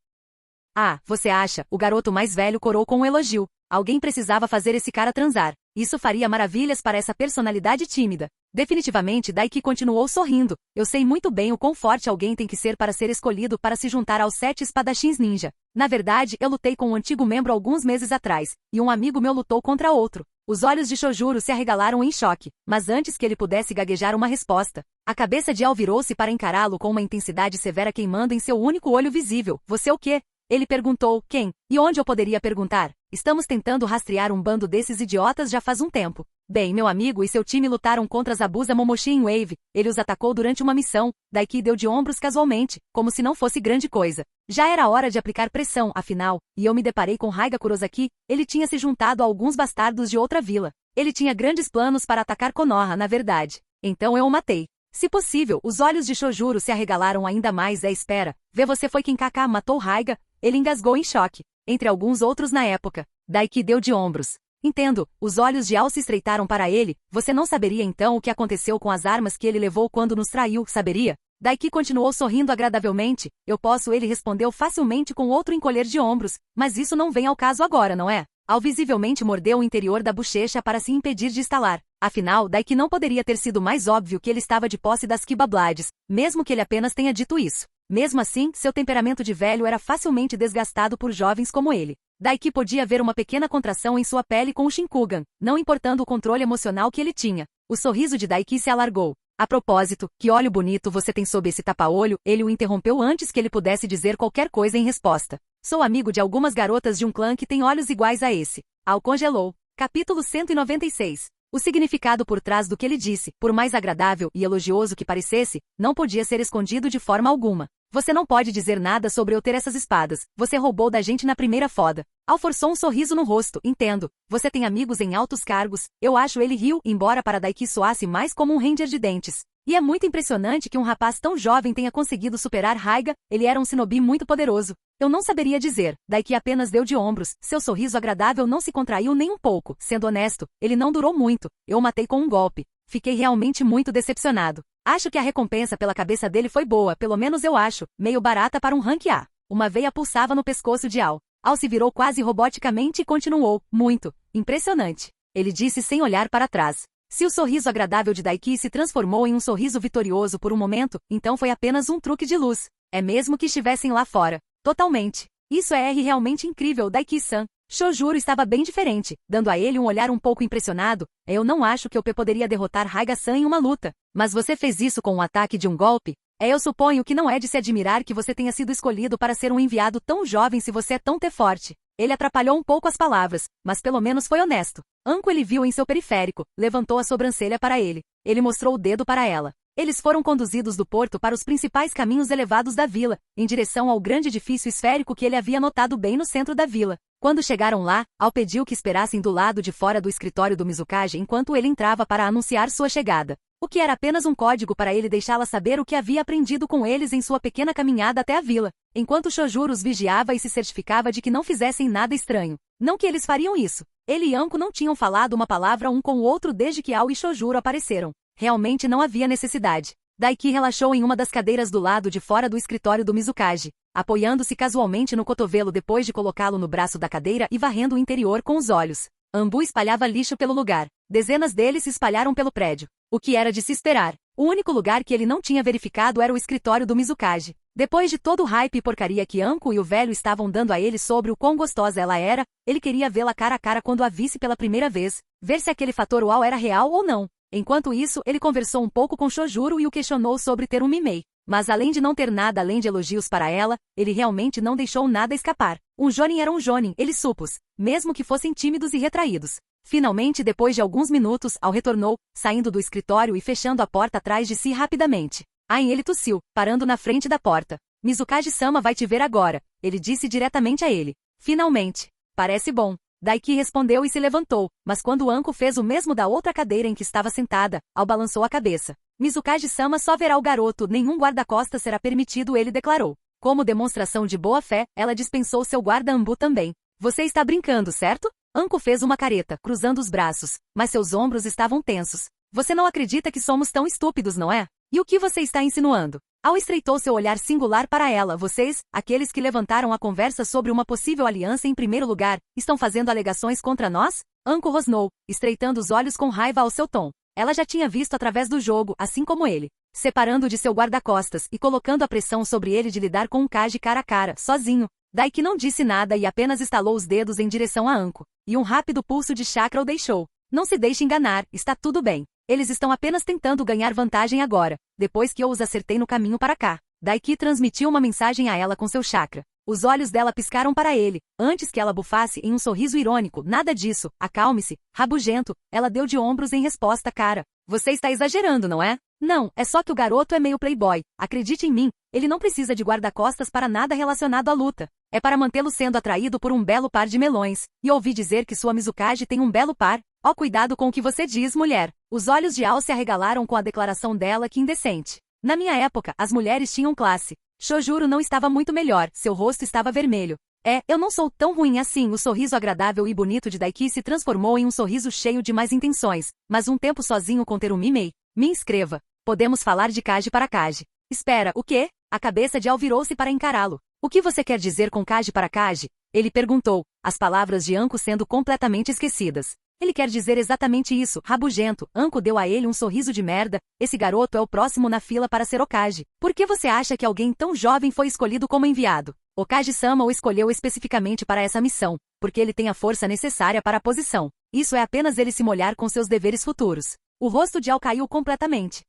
S2: Ah, você acha? O garoto mais velho corou com um elogio. Alguém precisava fazer esse cara transar. Isso faria maravilhas para essa personalidade tímida. Definitivamente, Daiki continuou sorrindo. Eu sei muito bem o quão forte alguém tem que ser para ser escolhido para se juntar aos 7 espadachins ninja. Na verdade, eu lutei com um antigo membro alguns meses atrás, e um amigo meu lutou contra outro. Os olhos de Shojuro se arregalaram em choque, mas antes que ele pudesse gaguejar uma resposta, a cabeça de Ao virou-se para encará-lo com uma intensidade severa queimando em seu único olho visível. Você o quê? Ele perguntou, quem? E onde eu poderia perguntar? Estamos tentando rastrear um bando desses idiotas já faz um tempo. Bem, meu amigo e seu time lutaram contra Zabuza Momoshi em Wave. Ele os atacou durante uma missão. Daiki deu de ombros casualmente, como se não fosse grande coisa. Já era hora de aplicar pressão, afinal, e eu me deparei com Raiga Kurosaki. Ele tinha se juntado a alguns bastardos de outra vila. Ele tinha grandes planos para atacar Konoha, na verdade. Então eu o matei. Se possível, os olhos de Shojuro se arregalaram ainda mais. Espera. Vê, você foi quem Kaká matou Raiga? Ele engasgou em choque. Entre alguns outros na época. Daiki deu de ombros. Entendo, os olhos de Ao se estreitaram para ele. Você não saberia então o que aconteceu com as armas que ele levou quando nos traiu, saberia? Daiki continuou sorrindo agradavelmente. Eu posso, ele respondeu facilmente com outro encolher de ombros, mas isso não vem ao caso agora, não é? Ao visivelmente mordeu o interior da bochecha para se impedir de estalar. Afinal, Daiki não poderia ter sido mais óbvio que ele estava de posse das Kibablades, mesmo que ele apenas tenha dito isso. Mesmo assim, seu temperamento de velho era facilmente desgastado por jovens como ele. Daiki podia ver uma pequena contração em sua pele com o Shinkugan, não importando o controle emocional que ele tinha. O sorriso de Daiki se alargou. A propósito, que olho bonito você tem sob esse tapa-olho, ele o interrompeu antes que ele pudesse dizer qualquer coisa em resposta. Sou amigo de algumas garotas de um clã que tem olhos iguais a esse. Al congelou. Capítulo 196. O significado por trás do que ele disse, por mais agradável e elogioso que parecesse, não podia ser escondido de forma alguma. Você não pode dizer nada sobre eu ter essas espadas. Você roubou da gente na primeira foda. Al forçou um sorriso no rosto. Entendo. Você tem amigos em altos cargos. Eu acho ele riu, embora para Daiki soasse mais como um ranger de dentes. E é muito impressionante que um rapaz tão jovem tenha conseguido superar Raiga. Ele era um shinobi muito poderoso. Eu não saberia dizer. Daiki apenas deu de ombros. Seu sorriso agradável não se contraiu nem um pouco. Sendo honesto, ele não durou muito. Eu o matei com um golpe. Fiquei realmente muito decepcionado. Acho que a recompensa pela cabeça dele foi boa, pelo menos eu acho, meio barata para um rank A. Uma veia pulsava no pescoço de Al. Al se virou quase roboticamente e continuou. Muito. Impressionante. Ele disse sem olhar para trás. Se o sorriso agradável de Daiki se transformou em um sorriso vitorioso por um momento, então foi apenas um truque de luz. É mesmo que estivessem lá fora. Totalmente. Isso é realmente incrível, Daiki-san. Shojuro estava bem diferente, dando a ele um olhar um pouco impressionado. Eu não acho que Ope poderia derrotar Raiga-san em uma luta. Mas você fez isso com um ataque de um golpe? Eu suponho que não é de se admirar que você tenha sido escolhido para ser um enviado tão jovem se você é tão forte. Ele atrapalhou um pouco as palavras, mas pelo menos foi honesto. Anko ele viu em seu periférico, levantou a sobrancelha para ele. Ele mostrou o dedo para ela. Eles foram conduzidos do porto para os principais caminhos elevados da vila, em direção ao grande edifício esférico que ele havia notado bem no centro da vila. Quando chegaram lá, Al pediu que esperassem do lado de fora do escritório do Mizukage enquanto ele entrava para anunciar sua chegada. O que era apenas um código para ele deixá-la saber o que havia aprendido com eles em sua pequena caminhada até a vila, enquanto Shojuro os vigiava e se certificava de que não fizessem nada estranho. Não que eles fariam isso. Ele e Anko não tinham falado uma palavra um com o outro desde que Al e Shojuro apareceram. Realmente não havia necessidade. Daiki relaxou em uma das cadeiras do lado de fora do escritório do Mizukage, apoiando-se casualmente no cotovelo depois de colocá-lo no braço da cadeira e varrendo o interior com os olhos. Ambu espalhava lixo pelo lugar. Dezenas deles se espalharam pelo prédio. O que era de se esperar. O único lugar que ele não tinha verificado era o escritório do Mizukage. Depois de todo o hype e porcaria que Anko e o velho estavam dando a ele sobre o quão gostosa ela era, ele queria vê-la cara a cara quando a visse pela primeira vez, ver se aquele fator uau era real ou não. Enquanto isso, ele conversou um pouco com Shojuro e o questionou sobre ter um Mimei. Mas além de não ter nada além de elogios para ela, ele realmente não deixou nada escapar. Um Jonin era um Jonin, ele supôs, mesmo que fossem tímidos e retraídos. Finalmente, depois de alguns minutos, Al retornou, saindo do escritório e fechando a porta atrás de si rapidamente. Ele tossiu, parando na frente da porta. Mizukage-sama vai te ver agora, ele disse diretamente a ele. Finalmente. Parece bom. Daiki respondeu e se levantou, mas quando Anko fez o mesmo da outra cadeira em que estava sentada, Al balançou a cabeça. Mizukage-sama só verá o garoto, nenhum guarda-costas será permitido, ele declarou. Como demonstração de boa-fé, ela dispensou seu guarda-ambu também. Você está brincando, certo? Anko fez uma careta, cruzando os braços, mas seus ombros estavam tensos. Você não acredita que somos tão estúpidos, não é? E o que você está insinuando? Al estreitou seu olhar singular para ela. Vocês, aqueles que levantaram a conversa sobre uma possível aliança em primeiro lugar, estão fazendo alegações contra nós? Anko rosnou, estreitando os olhos com raiva ao seu tom. Ela já tinha visto através do jogo, assim como ele. Separando de seu guarda-costas e colocando a pressão sobre ele de lidar com um Kage cara a cara, sozinho. Daiki não disse nada e apenas estalou os dedos em direção a Anko. E um rápido pulso de chakra o deixou. Não se deixe enganar, está tudo bem. Eles estão apenas tentando ganhar vantagem agora, depois que eu os acertei no caminho para cá. Daiki transmitiu uma mensagem a ela com seu chakra. Os olhos dela piscaram para ele, antes que ela bufasse em um sorriso irônico. Nada disso, acalme-se, rabugento. Ela deu de ombros em resposta, cara. Você está exagerando, não é? Não, é só que o garoto é meio playboy. Acredite em mim, ele não precisa de guarda-costas para nada relacionado à luta. É para mantê-lo sendo atraído por um belo par de melões. E ouvi dizer que sua Mizukage tem um belo par. Ó, cuidado com o que você diz, mulher. Os olhos de Al se arregalaram com a declaração dela, que indecente. Na minha época, as mulheres tinham classe. Shojuro não estava muito melhor, seu rosto estava vermelho. Eu não sou tão ruim assim. O sorriso agradável e bonito de Daiki se transformou em um sorriso cheio de más intenções. Mas um tempo sozinho com ter um Mimei. Me inscreva. Podemos falar de Kage para Kage. Espera, o quê? A cabeça de Al virou-se para encará-lo. O que você quer dizer com Kage para Kage? Ele perguntou, as palavras de Anko sendo completamente esquecidas. Ele quer dizer exatamente isso, rabugento. Anko deu a ele um sorriso de merda. Esse garoto é o próximo na fila para ser Hokage. Por que você acha que alguém tão jovem foi escolhido como enviado? Hokage-sama o escolheu especificamente para essa missão, porque ele tem a força necessária para a posição. Isso é apenas ele se molhar com seus deveres futuros. O rosto de Al caiu completamente.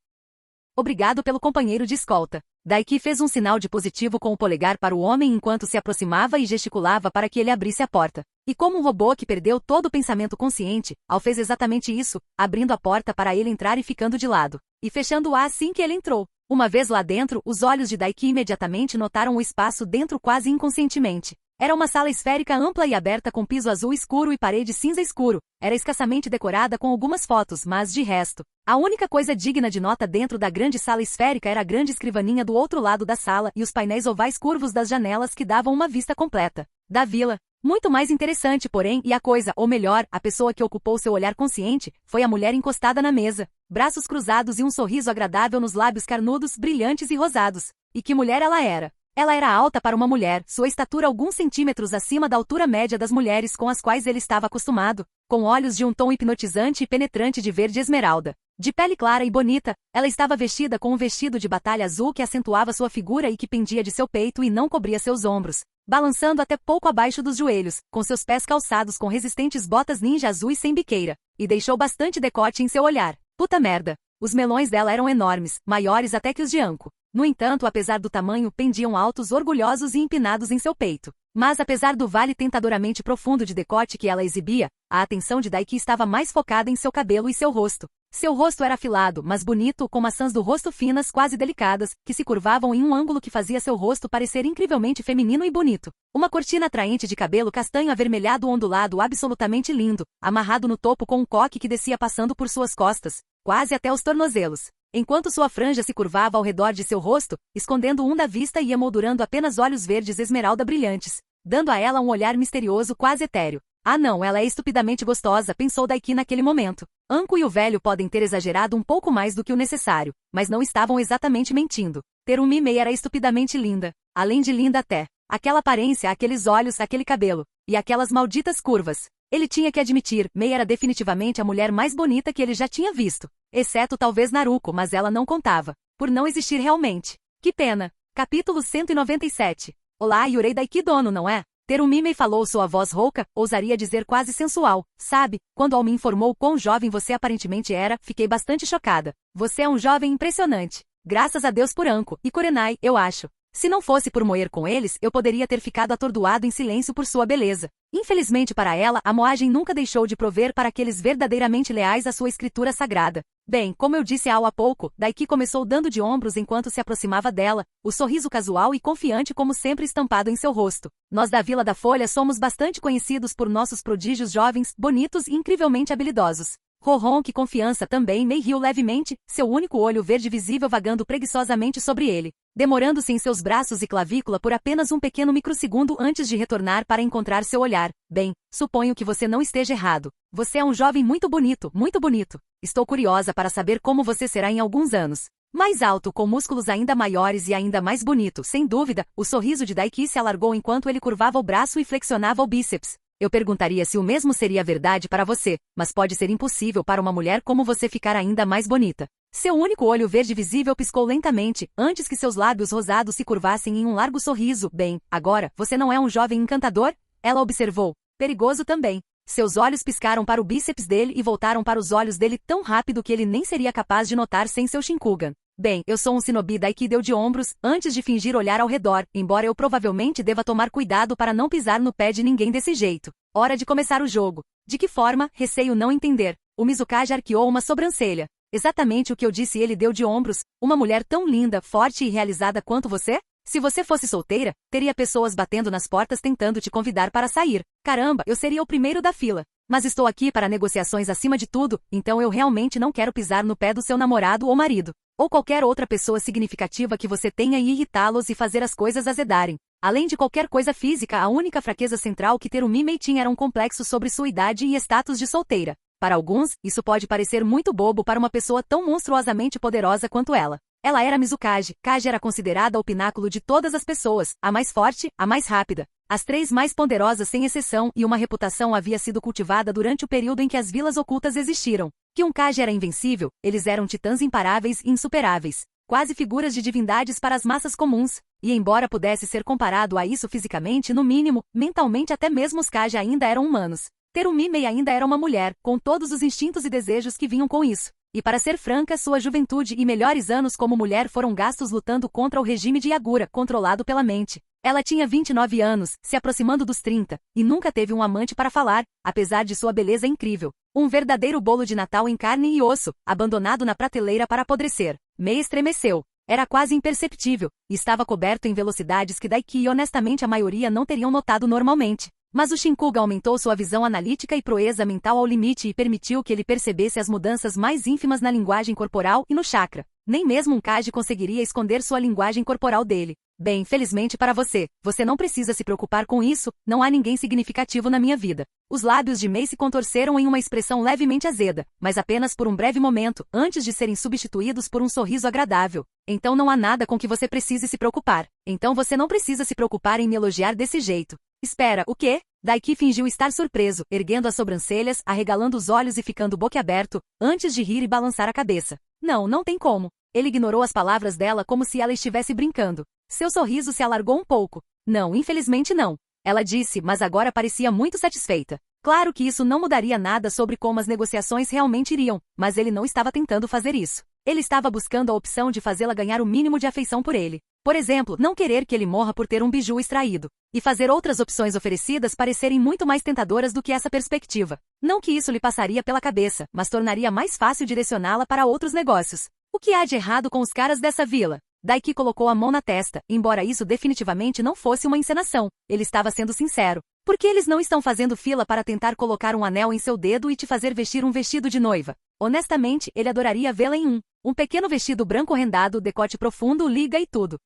S2: Obrigado pelo companheiro de escolta. Daiki fez um sinal de positivo com o polegar para o homem enquanto se aproximava e gesticulava para que ele abrisse a porta. E como um robô que perdeu todo o pensamento consciente, Al fez exatamente isso, abrindo a porta para ele entrar e ficando de lado. E fechando-a assim que ele entrou. Uma vez lá dentro, os olhos de Daiki imediatamente notaram o espaço dentro quase inconscientemente. Era uma sala esférica ampla e aberta com piso azul escuro e parede cinza escuro. Era escassamente decorada com algumas fotos, mas de resto, a única coisa digna de nota dentro da grande sala esférica era a grande escrivaninha do outro lado da sala e os painéis ovais curvos das janelas que davam uma vista completa da vila. Muito mais interessante, porém, e a coisa, ou melhor, a pessoa que ocupou seu olhar consciente, foi a mulher encostada na mesa, braços cruzados e um sorriso agradável nos lábios carnudos, brilhantes e rosados. E que mulher ela era! Ela era alta para uma mulher, sua estatura alguns centímetros acima da altura média das mulheres com as quais ele estava acostumado, com olhos de um tom hipnotizante e penetrante de verde esmeralda. De pele clara e bonita, ela estava vestida com um vestido de batalha azul que acentuava sua figura e que pendia de seu peito e não cobria seus ombros, balançando até pouco abaixo dos joelhos, com seus pés calçados com resistentes botas ninja azuis sem biqueira, e deixou bastante decote em seu olhar. Puta merda! Os melões dela eram enormes, maiores até que os de Anko. No entanto, apesar do tamanho, pendiam altos, orgulhosos e empinados em seu peito. Mas apesar do vale tentadoramente profundo de decote que ela exibia, a atenção de Daiki estava mais focada em seu cabelo e seu rosto. Seu rosto era afilado, mas bonito, com maçãs do rosto finas, quase delicadas, que se curvavam em um ângulo que fazia seu rosto parecer incrivelmente feminino e bonito. Uma cortina atraente de cabelo castanho avermelhado ondulado absolutamente lindo, amarrado no topo com um coque que descia passando por suas costas, quase até os tornozelos. Enquanto sua franja se curvava ao redor de seu rosto, escondendo da vista e emoldurando apenas olhos verdes esmeralda brilhantes, dando a ela um olhar misterioso quase etéreo. Ah não, ela é estupidamente gostosa, pensou Daiki naquele momento. Anko e o velho podem ter exagerado um pouco mais do que o necessário, mas não estavam exatamente mentindo. Terumi Mei era estupidamente linda, além de linda até. Aquela aparência, aqueles olhos, aquele cabelo, e aquelas malditas curvas. Ele tinha que admitir, Mei era definitivamente a mulher mais bonita que ele já tinha visto. Exceto talvez Naruko, mas ela não contava, por não existir realmente. Que pena. Capítulo 197. Olá, Yurei Daiki dono, não é? Terumi Mei falou sua voz rouca, ousaria dizer quase sensual. Sabe, quando Al me informou quão jovem você aparentemente era, fiquei bastante chocada. Você é um jovem impressionante. Graças a Deus por Anko e Kurenai, eu acho. Se não fosse por moer com eles, eu poderia ter ficado atordoado em silêncio por sua beleza. Infelizmente para ela, a moagem nunca deixou de prover para aqueles verdadeiramente leais à sua escritura sagrada. Bem, como eu disse há pouco, Daiki começou dando de ombros enquanto se aproximava dela, o sorriso casual e confiante como sempre estampado em seu rosto. Nós da Vila da Folha somos bastante conhecidos por nossos prodígios jovens, bonitos e incrivelmente habilidosos. Rohon, que confiança também, Mei riu levemente, seu único olho verde visível vagando preguiçosamente sobre ele, demorando-se em seus braços e clavícula por apenas um pequeno microsegundo antes de retornar para encontrar seu olhar. Bem, suponho que você não esteja errado. Você é um jovem muito bonito, muito bonito. Estou curiosa para saber como você será em alguns anos. Mais alto, com músculos ainda maiores e ainda mais bonito, sem dúvida, o sorriso de Daiki se alargou enquanto ele curvava o braço e flexionava o bíceps. Eu perguntaria se o mesmo seria verdade para você, mas pode ser impossível para uma mulher como você ficar ainda mais bonita. Seu único olho verde visível piscou lentamente, antes que seus lábios rosados se curvassem em um largo sorriso. Bem, agora, você não é um jovem encantador? Ela observou. Perigoso também. Seus olhos piscaram para o bíceps dele e voltaram para os olhos dele tão rápido que ele nem seria capaz de notar sem seu Shinkugan. Bem, eu sou um shinobi Daiki deu de ombros, antes de fingir olhar ao redor, embora eu provavelmente deva tomar cuidado para não pisar no pé de ninguém desse jeito. Hora de começar o jogo. De que forma? Receio não entender. O Mizukage arqueou uma sobrancelha. Exatamente o que eu disse, ele deu de ombros. Uma mulher tão linda, forte e realizada quanto você? Se você fosse solteira, teria pessoas batendo nas portas tentando te convidar para sair. Caramba, eu seria o primeiro da fila. Mas estou aqui para negociações acima de tudo, então eu realmente não quero pisar no pé do seu namorado ou marido, ou qualquer outra pessoa significativa que você tenha e irritá-los e fazer as coisas azedarem. Além de qualquer coisa física, a única fraqueza central que Terumi Mei tinha era um complexo sobre sua idade e status de solteira. Para alguns, isso pode parecer muito bobo para uma pessoa tão monstruosamente poderosa quanto ela. Ela era Mizukage. Kage era considerada o pináculo de todas as pessoas, a mais forte, a mais rápida, as três mais poderosas sem exceção, e uma reputação havia sido cultivada durante o período em que as vilas ocultas existiram. Que um Kage era invencível, eles eram titãs imparáveis e insuperáveis, quase figuras de divindades para as massas comuns, e embora pudesse ser comparado a isso fisicamente, no mínimo, mentalmente até mesmo os Kage ainda eram humanos. Terumi Mei ainda era uma mulher, com todos os instintos e desejos que vinham com isso. E para ser franca, sua juventude e melhores anos como mulher foram gastos lutando contra o regime de Yagura, controlado pela mente. Ela tinha 29 anos, se aproximando dos 30, e nunca teve um amante para falar, apesar de sua beleza incrível. Um verdadeiro bolo de Natal em carne e osso, abandonado na prateleira para apodrecer. Mei estremeceu. Era quase imperceptível, e estava coberto em velocidades que Daiki e honestamente a maioria não teriam notado normalmente. Mas o Shinkuga aumentou sua visão analítica e proeza mental ao limite e permitiu que ele percebesse as mudanças mais ínfimas na linguagem corporal e no chakra. Nem mesmo um Kaji conseguiria esconder sua linguagem corporal dele. Bem, felizmente para você, você não precisa se preocupar com isso, não há ninguém significativo na minha vida. Os lábios de Mei se contorceram em uma expressão levemente azeda, mas apenas por um breve momento, antes de serem substituídos por um sorriso agradável. Então não há nada com que você precise se preocupar. Então você não precisa se preocupar em me elogiar desse jeito. Espera, o quê? Daiki fingiu estar surpreso, erguendo as sobrancelhas, arregalando os olhos e ficando boquiaberto, antes de rir e balançar a cabeça. Não, não tem como. Ele ignorou as palavras dela como se ela estivesse brincando. Seu sorriso se alargou um pouco. Não, infelizmente não. Ela disse, mas agora parecia muito satisfeita. Claro que isso não mudaria nada sobre como as negociações realmente iriam, mas ele não estava tentando fazer isso. Ele estava buscando a opção de fazê-la ganhar o mínimo de afeição por ele. Por exemplo, não querer que ele morra por ter um biju extraído. E fazer outras opções oferecidas parecerem muito mais tentadoras do que essa perspectiva. Não que isso lhe passaria pela cabeça, mas tornaria mais fácil direcioná-la para outros negócios. O que há de errado com os caras dessa vila? Daiki colocou a mão na testa, embora isso definitivamente não fosse uma encenação. Ele estava sendo sincero. Por que eles não estão fazendo fila para tentar colocar um anel em seu dedo e te fazer vestir um vestido de noiva? Honestamente, ele adoraria vê-la em um pequeno vestido branco rendado, decote profundo, liga e tudo.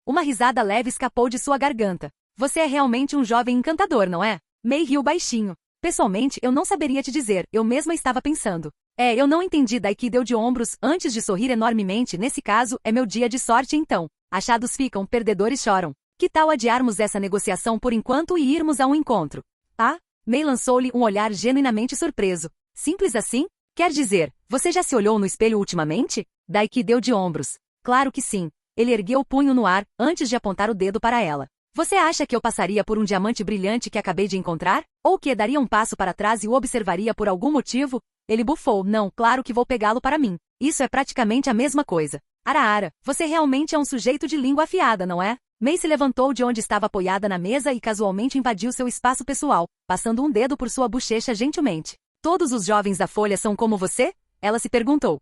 S2: Uma risada leve escapou de sua garganta. Você é realmente um jovem encantador, não é? Mei riu baixinho. Pessoalmente, eu não saberia te dizer, eu mesma estava pensando. Eu não entendi. Daiki deu de ombros, antes de sorrir enormemente. Nesse caso, é meu dia de sorte então. Achados ficam, perdedores choram. Que tal adiarmos essa negociação por enquanto e irmos a um encontro? Ah? Mei lançou-lhe um olhar genuinamente surpreso. Simples assim? Quer dizer, você já se olhou no espelho ultimamente? Daiki deu de ombros. Claro que sim. Ele ergueu o punho no ar, antes de apontar o dedo para ela. Você acha que eu passaria por um diamante brilhante que acabei de encontrar? Ou que daria um passo para trás e o observaria por algum motivo? Ele bufou. Não, claro que vou pegá-lo para mim. Isso é praticamente a mesma coisa. Ara, você realmente é um sujeito de língua afiada, não é? Mei se levantou de onde estava apoiada na mesa e casualmente invadiu seu espaço pessoal, passando um dedo por sua bochecha gentilmente. Todos os jovens da Folha são como você? Ela se perguntou.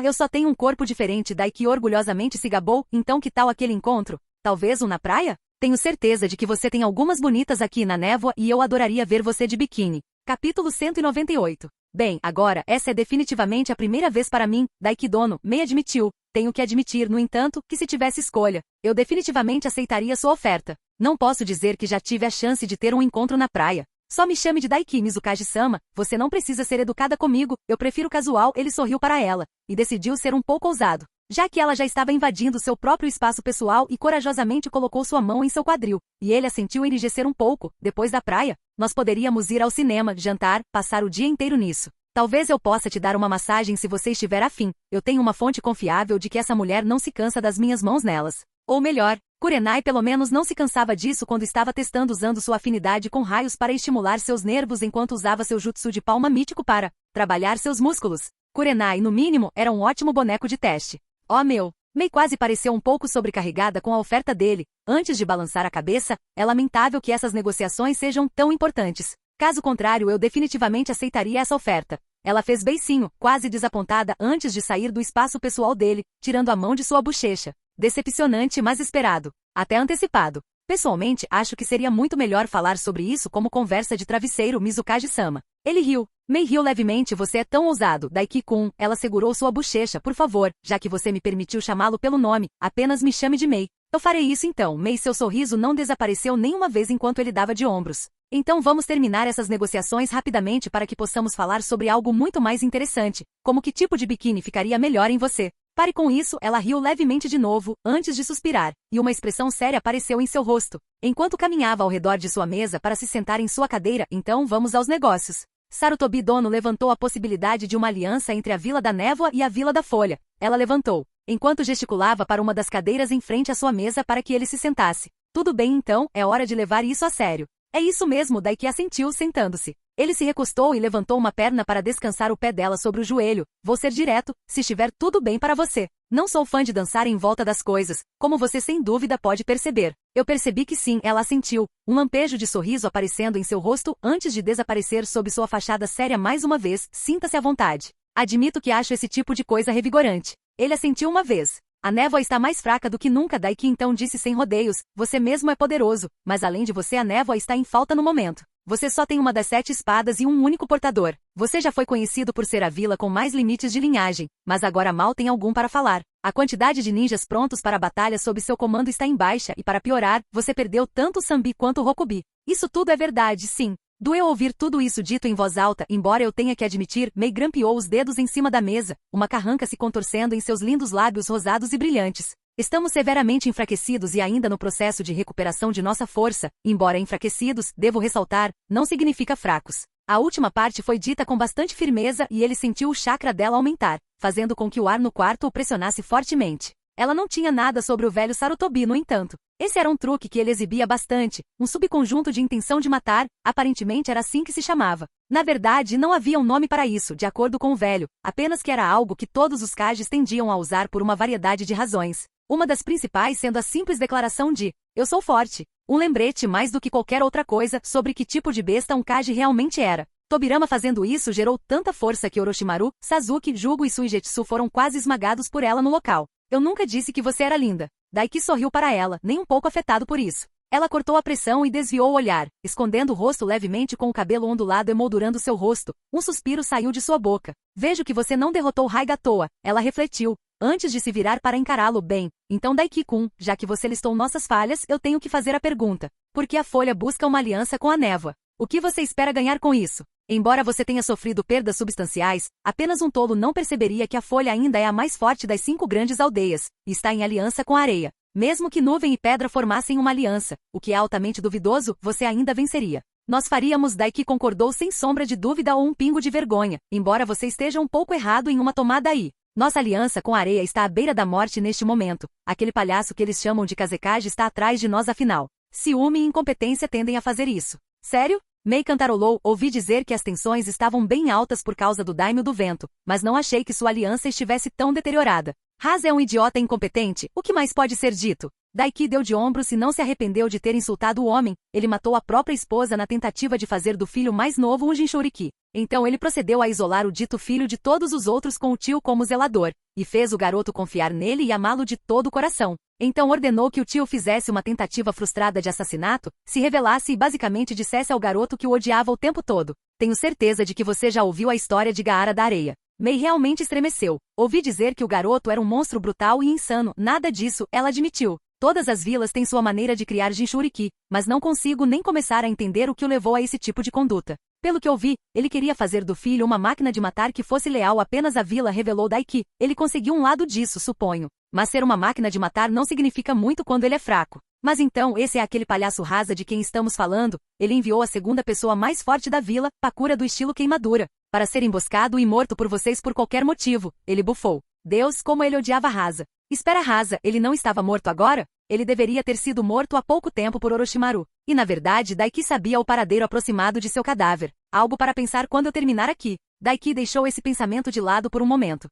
S2: Eu só tenho um corpo diferente. Daiki orgulhosamente se gabou. Então que tal aquele encontro? Talvez um na praia? Tenho certeza de que você tem algumas bonitas aqui na névoa e eu adoraria ver você de biquíni. Capítulo 198. Bem, agora, essa é definitivamente a primeira vez para mim, Daiki dono, Mei admitiu. Tenho que admitir, no entanto, que se tivesse escolha, eu definitivamente aceitaria sua oferta. Não posso dizer que já tive a chance de ter um encontro na praia. Só me chame de Daiki Mizukaji-sama, você não precisa ser educada comigo, eu prefiro casual. Ele sorriu para ela, e decidiu ser um pouco ousado, já que ela já estava invadindo seu próprio espaço pessoal e corajosamente colocou sua mão em seu quadril, e ele a sentiu enrijecer um pouco. Depois da praia, nós poderíamos ir ao cinema, jantar, passar o dia inteiro nisso. Talvez eu possa te dar uma massagem se você estiver afim. Eu tenho uma fonte confiável de que essa mulher não se cansa das minhas mãos nelas. Ou melhor, Kurenai pelo menos não se cansava disso quando estava testando usando sua afinidade com raios para estimular seus nervos enquanto usava seu jutsu de palma mítico para trabalhar seus músculos. Kurenai, no mínimo, era um ótimo boneco de teste. Oh meu! Mei quase pareceu um pouco sobrecarregada com a oferta dele. Antes de balançar a cabeça, é lamentável que essas negociações sejam tão importantes. Caso contrário, eu definitivamente aceitaria essa oferta. Ela fez beicinho, quase desapontada antes de sair do espaço pessoal dele, tirando a mão de sua bochecha. Decepcionante, mas esperado. Até antecipado. Pessoalmente, acho que seria muito melhor falar sobre isso como conversa de travesseiro, Mizukaji-sama. Ele riu. Mei riu levemente. Você é tão ousado, Daiki-kun. Ela segurou sua bochecha. Por favor, já que você me permitiu chamá-lo pelo nome, apenas me chame de Mei. Eu farei isso então. Mei, seu sorriso não desapareceu nenhuma vez enquanto ele dava de ombros. Então vamos terminar essas negociações rapidamente para que possamos falar sobre algo muito mais interessante, como que tipo de biquíni ficaria melhor em você. Pare com isso. Ela riu levemente de novo, antes de suspirar, e uma expressão séria apareceu em seu rosto, enquanto caminhava ao redor de sua mesa para se sentar em sua cadeira. Então vamos aos negócios. Sarutobi dono levantou a possibilidade de uma aliança entre a Vila da Névoa e a Vila da Folha. Ela levantou, enquanto gesticulava para uma das cadeiras em frente à sua mesa para que ele se sentasse. Tudo bem então, é hora de levar isso a sério. É isso mesmo, Daiki assentiu, sentando-se. Ele se recostou e levantou uma perna para descansar o pé dela sobre o joelho. Vou ser direto, se estiver tudo bem para você. Não sou fã de dançar em volta das coisas, como você sem dúvida pode perceber. Eu percebi que sim, ela assentiu, um lampejo de sorriso aparecendo em seu rosto antes de desaparecer sob sua fachada séria mais uma vez. Sinta-se à vontade. Admito que acho esse tipo de coisa revigorante. Ele assentiu uma vez. A névoa está mais fraca do que nunca, Daiki então disse sem rodeios. Você mesmo é poderoso, mas além de você a névoa está em falta no momento. Você só tem uma das 7 espadas e um único portador. Você já foi conhecido por ser a vila com mais limites de linhagem, mas agora mal tem algum para falar. A quantidade de ninjas prontos para a batalha sob seu comando está em baixa e para piorar, você perdeu tanto o Sambi quanto o Rokubi. Isso tudo é verdade, sim. Doeu ouvir tudo isso dito em voz alta, embora eu tenha que admitir, Mei grampeou os dedos em cima da mesa, uma carranca se contorcendo em seus lindos lábios rosados e brilhantes. Estamos severamente enfraquecidos e ainda no processo de recuperação de nossa força, embora enfraquecidos, devo ressaltar, não significa fracos. A última parte foi dita com bastante firmeza e ele sentiu o chakra dela aumentar, fazendo com que o ar no quarto o pressionasse fortemente. Ela não tinha nada sobre o velho Sarutobi, no entanto. Esse era um truque que ele exibia bastante, um subconjunto de intenção de matar, aparentemente era assim que se chamava. Na verdade, não havia um nome para isso, de acordo com o velho, apenas que era algo que todos os Kages tendiam a usar por uma variedade de razões. Uma das principais sendo a simples declaração de, eu sou forte. Um lembrete mais do que qualquer outra coisa sobre que tipo de besta um Kage realmente era. Tobirama fazendo isso gerou tanta força que Orochimaru, Sasuke, Jugo e Suigetsu foram quase esmagados por ela no local. Eu nunca disse que você era linda. Daiki sorriu para ela, nem um pouco afetado por isso. Ela cortou a pressão e desviou o olhar, escondendo o rosto levemente com o cabelo ondulado emoldurando seu rosto. Um suspiro saiu de sua boca. Vejo que você não derrotou Raiga à toa, ela refletiu, antes de se virar para encará-lo bem. Então Daiki-kun, já que você listou nossas falhas, eu tenho que fazer a pergunta. Por que a Folha busca uma aliança com a névoa? O que você espera ganhar com isso? Embora você tenha sofrido perdas substanciais, apenas um tolo não perceberia que a Folha ainda é a mais forte das 5 grandes aldeias, e está em aliança com a areia. Mesmo que Nuvem e Pedra formassem uma aliança, o que é altamente duvidoso, você ainda venceria. Nós faríamos, Daiki concordou sem sombra de dúvida ou um pingo de vergonha, embora você esteja um pouco errado em uma tomada aí. Nossa aliança com a areia está à beira da morte neste momento. Aquele palhaço que eles chamam de Kazekage está atrás de nós afinal. Ciúme e incompetência tendem a fazer isso. Sério? Mei cantarolou, ouvi dizer que as tensões estavam bem altas por causa do Daimyo do Vento, mas não achei que sua aliança estivesse tão deteriorada. Haz é um idiota incompetente, o que mais pode ser dito? Daiki deu de ombros e não se arrependeu de ter insultado o homem, ele matou a própria esposa na tentativa de fazer do filho mais novo um Jinchuriki. Então ele procedeu a isolar o dito filho de todos os outros com o tio como zelador, e fez o garoto confiar nele e amá-lo de todo o coração. Então ordenou que o tio fizesse uma tentativa frustrada de assassinato, se revelasse e basicamente dissesse ao garoto que o odiava o tempo todo. Tenho certeza de que você já ouviu a história de Gaara da Areia. Mei realmente estremeceu. Ouvi dizer que o garoto era um monstro brutal e insano. Nada disso, ela admitiu. Todas as vilas têm sua maneira de criar Jinchuriki, mas não consigo nem começar a entender o que o levou a esse tipo de conduta. Pelo que ouvi, ele queria fazer do filho uma máquina de matar que fosse leal apenas à vila, revelou Daiki. Ele conseguiu um lado disso, suponho. Mas ser uma máquina de matar não significa muito quando ele é fraco. Mas então esse é aquele palhaço rasa de quem estamos falando? Ele enviou a segunda pessoa mais forte da vila, Pakura do estilo queimadura, para ser emboscado e morto por vocês por qualquer motivo. Ele bufou. Deus, como ele odiava Rasa. Espera, Rasa, ele não estava morto agora? Ele deveria ter sido morto há pouco tempo por Orochimaru. E na verdade Daiki sabia o paradeiro aproximado de seu cadáver. Algo para pensar quando eu terminar aqui. Daiki deixou esse pensamento de lado por um momento.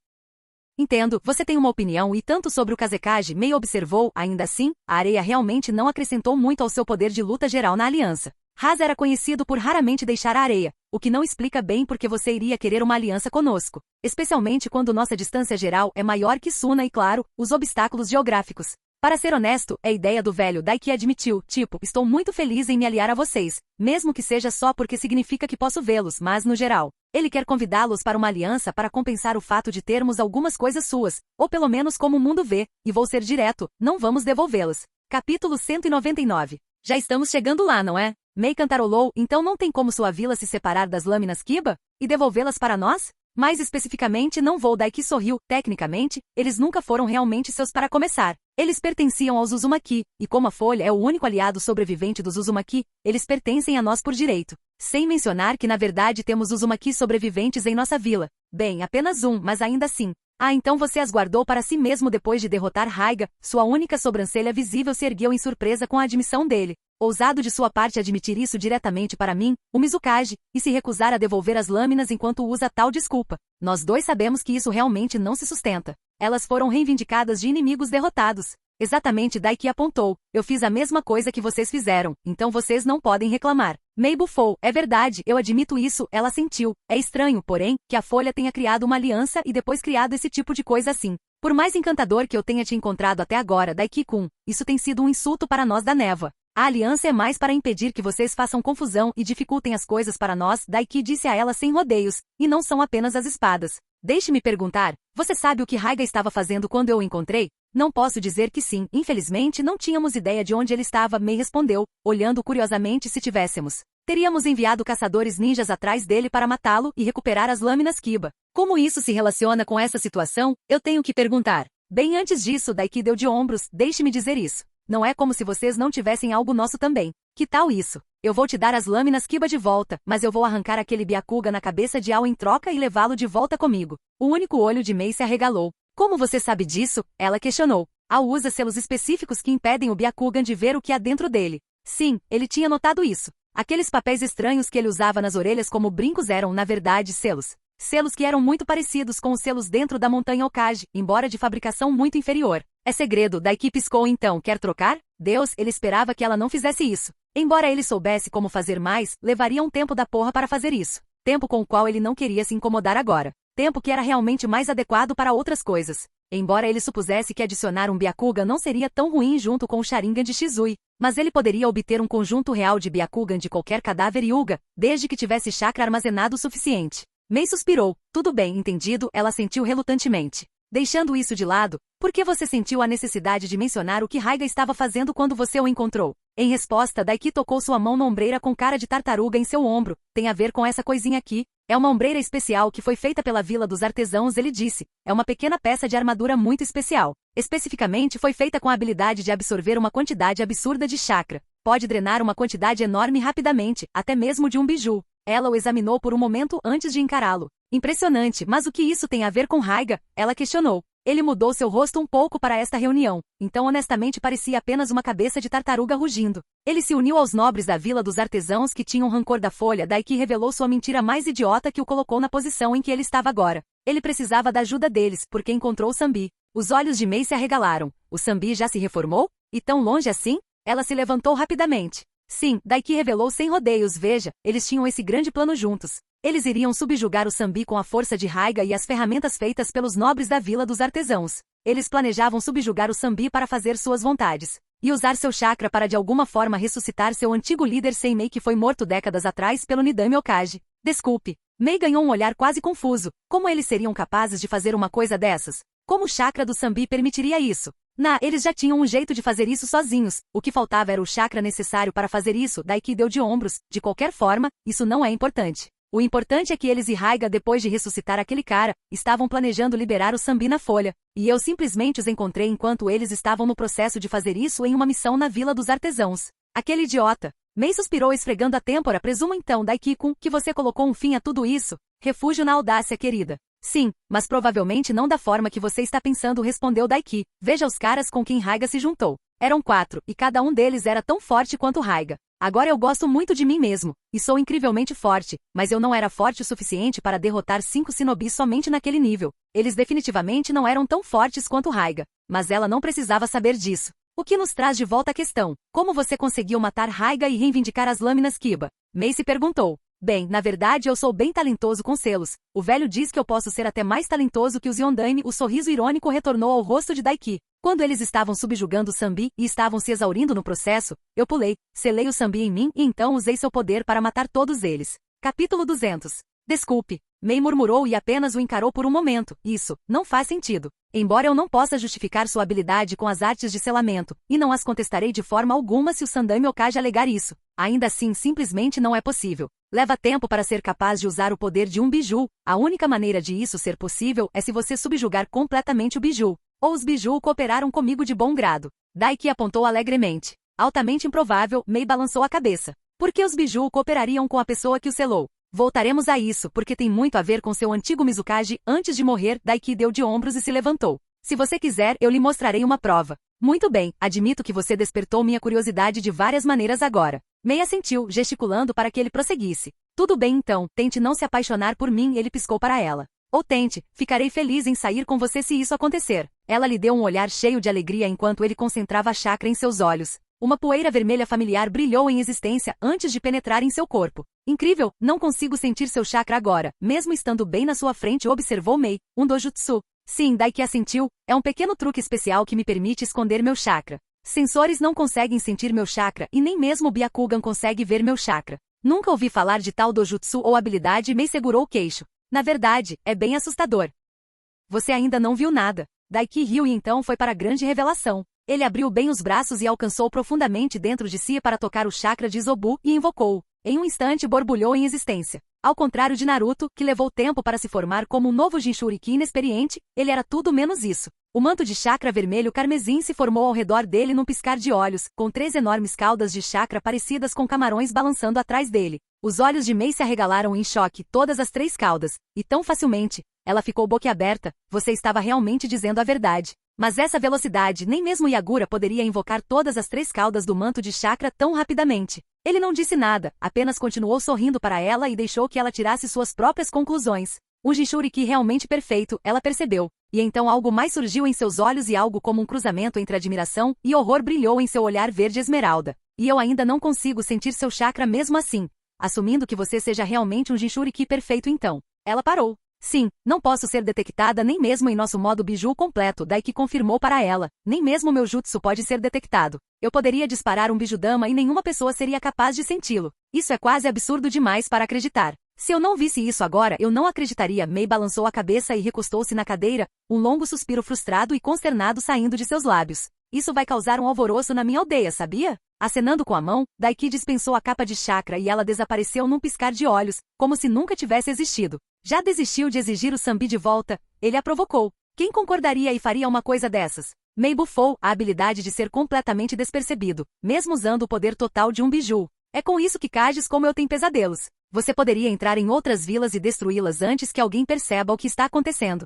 S2: Entendo, você tem uma opinião e tanto sobre o Kazekage, Mei observou, ainda assim, a areia realmente não acrescentou muito ao seu poder de luta geral na aliança. Rasa era conhecido por raramente deixar a areia, o que não explica bem porque você iria querer uma aliança conosco, especialmente quando nossa distância geral é maior que Suna e, claro, os obstáculos geográficos. Para ser honesto, é ideia do velho Daiki admitiu, tipo, estou muito feliz em me aliar a vocês, mesmo que seja só porque significa que posso vê-los, mas no geral. Ele quer convidá-los para uma aliança para compensar o fato de termos algumas coisas suas, ou pelo menos como o mundo vê, e vou ser direto, não vamos devolvê-las. Capítulo 199. Já estamos chegando lá, não é? Mei cantarolou, então não tem como sua vila se separar das lâminas Kiba? E devolvê-las para nós? Mais especificamente não vou. Daiki sorriu, tecnicamente, eles nunca foram realmente seus para começar. Eles pertenciam aos Uzumaki, e como a Folha é o único aliado sobrevivente dos Uzumaki, eles pertencem a nós por direito. Sem mencionar que na verdade temos Uzumaki sobreviventes em nossa vila. Bem, apenas um, mas ainda assim. Ah, então você as guardou para si mesmo depois de derrotar Raiga. Sua única sobrancelha visível se ergueu em surpresa com a admissão dele. Ousado de sua parte admitir isso diretamente para mim, o Mizukage, e se recusar a devolver as lâminas enquanto usa tal desculpa. Nós dois sabemos que isso realmente não se sustenta. Elas foram reivindicadas de inimigos derrotados. Exatamente, Daiki apontou. Eu fiz a mesma coisa que vocês fizeram, então vocês não podem reclamar. Mei bufou. É verdade, eu admito isso, ela sentiu. É estranho, porém, que a Folha tenha criado uma aliança e depois criado esse tipo de coisa assim. Por mais encantador que eu tenha te encontrado até agora, Daiki-kun, isso tem sido um insulto para nós da Névoa. A aliança é mais para impedir que vocês façam confusão e dificultem as coisas para nós, Daiki disse a ela sem rodeios, e não são apenas as espadas. Deixe-me perguntar, você sabe o que Raiga estava fazendo quando eu o encontrei? Não posso dizer que sim, infelizmente não tínhamos ideia de onde ele estava, Mei respondeu, olhando curiosamente. Se tivéssemos, teríamos enviado caçadores ninjas atrás dele para matá-lo e recuperar as lâminas Kiba. Como isso se relaciona com essa situação? Eu tenho que perguntar. Bem antes disso, Daiki deu de ombros, deixe-me dizer isso. Não é como se vocês não tivessem algo nosso também. Que tal isso? Eu vou te dar as lâminas Kiba de volta, mas eu vou arrancar aquele Byakugan na cabeça de Ao em troca e levá-lo de volta comigo. O único olho de Mei se arregalou. Como você sabe disso? Ela questionou. Ao usa selos específicos que impedem o Byakugan de ver o que há dentro dele. Sim, ele tinha notado isso. Aqueles papéis estranhos que ele usava nas orelhas como brincos eram, na verdade, selos. Selos que eram muito parecidos com os selos dentro da montanha Okage, embora de fabricação muito inferior. É segredo, Daiki piscou então. Quer trocar? Deus, ele esperava que ela não fizesse isso. Embora ele soubesse como fazer mais, levaria um tempo da porra para fazer isso. Tempo com o qual ele não queria se incomodar agora. Tempo que era realmente mais adequado para outras coisas. Embora ele supusesse que adicionar um Byakugan não seria tão ruim junto com o Sharingan de Shizui, mas ele poderia obter um conjunto real de Byakugan de qualquer cadáver Hyuga, desde que tivesse chakra armazenado o suficiente. Mei suspirou. Tudo bem, entendido, ela sentiu relutantemente. Deixando isso de lado, por que você sentiu a necessidade de mencionar o que Raiga estava fazendo quando você o encontrou? Em resposta, Daiki tocou sua mão na ombreira com cara de tartaruga em seu ombro. Tem a ver com essa coisinha aqui. É uma ombreira especial que foi feita pela Vila dos Artesãos, ele disse. É uma pequena peça de armadura muito especial. Especificamente foi feita com a habilidade de absorver uma quantidade absurda de chakra. Pode drenar uma quantidade enorme rapidamente, até mesmo de um biju. Ela o examinou por um momento antes de encará-lo. Impressionante, mas o que isso tem a ver com Raiga? Ela questionou. Ele mudou seu rosto um pouco para esta reunião, então honestamente parecia apenas uma cabeça de tartaruga rugindo. Ele se uniu aos nobres da Vila dos Artesãos que tinham rancor da Folha, Daiki revelou sua mentira mais idiota que o colocou na posição em que ele estava agora. Ele precisava da ajuda deles, porque encontrou o Sambi. Os olhos de Mei se arregalaram. O Sambi já se reformou? E tão longe assim? Ela se levantou rapidamente. Sim, Daiki revelou sem rodeios. Veja, eles tinham esse grande plano juntos. Eles iriam subjugar o Sambi com a força de Raiga e as ferramentas feitas pelos nobres da Vila dos Artesãos. Eles planejavam subjugar o Sambi para fazer suas vontades. E usar seu chakra para de alguma forma ressuscitar seu antigo líder Senmei que foi morto décadas atrás pelo Nidame Okage. Desculpe. Mei ganhou um olhar quase confuso. Como eles seriam capazes de fazer uma coisa dessas? Como o chakra do Sambi permitiria isso? Eles já tinham um jeito de fazer isso sozinhos. O que faltava era o chakra necessário para fazer isso. Daiki deu de ombros. De qualquer forma, isso não é importante. O importante é que eles e Raiga, depois de ressuscitar aquele cara, estavam planejando liberar o Sambi na Folha. E eu simplesmente os encontrei enquanto eles estavam no processo de fazer isso em uma missão na Vila dos Artesãos. Aquele idiota. Mei suspirou esfregando a têmpora. Presumo então, Daiki-kun, que você colocou um fim a tudo isso. Refúgio na audácia, querida. Sim, mas provavelmente não da forma que você está pensando, respondeu Daiki. Veja os caras com quem Raiga se juntou. Eram 4, e cada um deles era tão forte quanto Raiga. Agora eu gosto muito de mim mesmo, e sou incrivelmente forte, mas eu não era forte o suficiente para derrotar 5 Shinobi somente naquele nível. Eles definitivamente não eram tão fortes quanto Raiga, mas ela não precisava saber disso. O que nos traz de volta à questão: como você conseguiu matar Raiga e reivindicar as lâminas Kiba? Mei se perguntou. Bem, na verdade eu sou bem talentoso com selos. O velho diz que eu posso ser até mais talentoso que os Yondaime. O sorriso irônico retornou ao rosto de Daiki. Quando eles estavam subjugando o Sambi e estavam se exaurindo no processo, eu pulei, selei o Sambi em mim e então usei seu poder para matar todos eles. Capítulo 200. Desculpe. Mei murmurou e apenas o encarou por um momento. Isso não faz sentido. Embora eu não possa justificar sua habilidade com as artes de selamento, e não as contestarei de forma alguma se o Sandaime Okage alegar isso, ainda assim simplesmente não é possível. Leva tempo para ser capaz de usar o poder de um biju. A única maneira de isso ser possível é se você subjugar completamente o biju. Ou os biju cooperaram comigo de bom grado. Daiki apontou alegremente. Altamente improvável, Mei balançou a cabeça. Por que os biju cooperariam com a pessoa que o selou? Voltaremos a isso porque tem muito a ver com seu antigo Mizukage. Antes de morrer, Daiki deu de ombros e se levantou. Se você quiser, eu lhe mostrarei uma prova. Muito bem, admito que você despertou minha curiosidade de várias maneiras agora. Mei assentiu, gesticulando para que ele prosseguisse. Tudo bem então, tente não se apaixonar por mim, ele piscou para ela. Ou tente, ficarei feliz em sair com você se isso acontecer. Ela lhe deu um olhar cheio de alegria enquanto ele concentrava a chakra em seus olhos. Uma poeira vermelha familiar brilhou em existência antes de penetrar em seu corpo. Incrível, não consigo sentir seu chakra agora, mesmo estando bem na sua frente, observou Mei. Um dojutsu. Sim, Daiki assentiu, é um pequeno truque especial que me permite esconder meu chakra. Sensores não conseguem sentir meu chakra e nem mesmo o Byakugan consegue ver meu chakra. Nunca ouvi falar de tal dojutsu ou habilidade. Mei segurou o queixo. Na verdade, é bem assustador. Você ainda não viu nada. Daiki riu e então foi para a grande revelação. Ele abriu bem os braços e alcançou profundamente dentro de si para tocar o chakra de Izobu e invocou-o. Em um instante borbulhou em existência. Ao contrário de Naruto, que levou tempo para se formar como um novo Jinchuriki inexperiente, ele era tudo menos isso. O manto de chakra vermelho carmesim se formou ao redor dele num piscar de olhos, com 3 enormes caudas de chakra parecidas com camarões balançando atrás dele. Os olhos de Mei se arregalaram em choque, todas as 3 caudas, e tão facilmente. Ela ficou boquiaberta, você estava realmente dizendo a verdade. Mas essa velocidade, nem mesmo Yagura poderia invocar todas as 3 caudas do manto de chakra tão rapidamente. Ele não disse nada, apenas continuou sorrindo para ela e deixou que ela tirasse suas próprias conclusões. Um Jinchuriki realmente perfeito, ela percebeu. E então algo mais surgiu em seus olhos e algo como um cruzamento entre admiração e horror brilhou em seu olhar verde esmeralda. E eu ainda não consigo sentir seu chakra mesmo assim. Assumindo que você seja realmente um Jinchuriki perfeito então. Ela parou. Sim, não posso ser detectada nem mesmo em nosso modo biju completo, Daiki confirmou para ela. Nem mesmo meu jutsu pode ser detectado. Eu poderia disparar um bijudama e nenhuma pessoa seria capaz de senti-lo. Isso é quase absurdo demais para acreditar. Se eu não visse isso agora, eu não acreditaria. Mei balançou a cabeça e recostou-se na cadeira, um longo suspiro frustrado e consternado saindo de seus lábios. Isso vai causar um alvoroço na minha aldeia, sabia? Acenando com a mão, Daiki dispensou a capa de chakra e ela desapareceu num piscar de olhos, como se nunca tivesse existido. Já desistiu de exigir o Sambi de volta, ele a provocou. Quem concordaria e faria uma coisa dessas? Mei bufou, a habilidade de ser completamente despercebido, mesmo usando o poder total de um biju. É com isso que Kages como eu tenho pesadelos. Você poderia entrar em outras vilas e destruí-las antes que alguém perceba o que está acontecendo.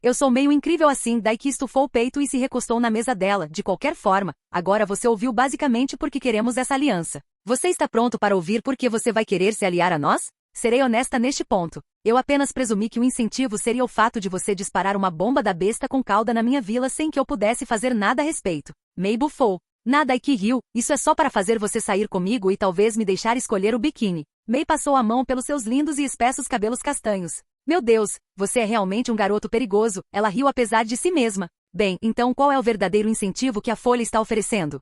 S2: Eu sou meio incrível assim. Daiki estufou o peito e se recostou na mesa dela. De qualquer forma, agora você ouviu basicamente porque queremos essa aliança. Você está pronto para ouvir por que você vai querer se aliar a nós? Serei honesta neste ponto. Eu apenas presumi que o incentivo seria o fato de você disparar uma bomba da besta com cauda na minha vila sem que eu pudesse fazer nada a respeito. Mei bufou. Nada e que riu, isso é só para fazer você sair comigo e talvez me deixar escolher o biquíni. Mei passou a mão pelos seus lindos e espessos cabelos castanhos. Meu Deus, você é realmente um garoto perigoso, ela riu apesar de si mesma. Bem, então qual é o verdadeiro incentivo que a Folha está oferecendo?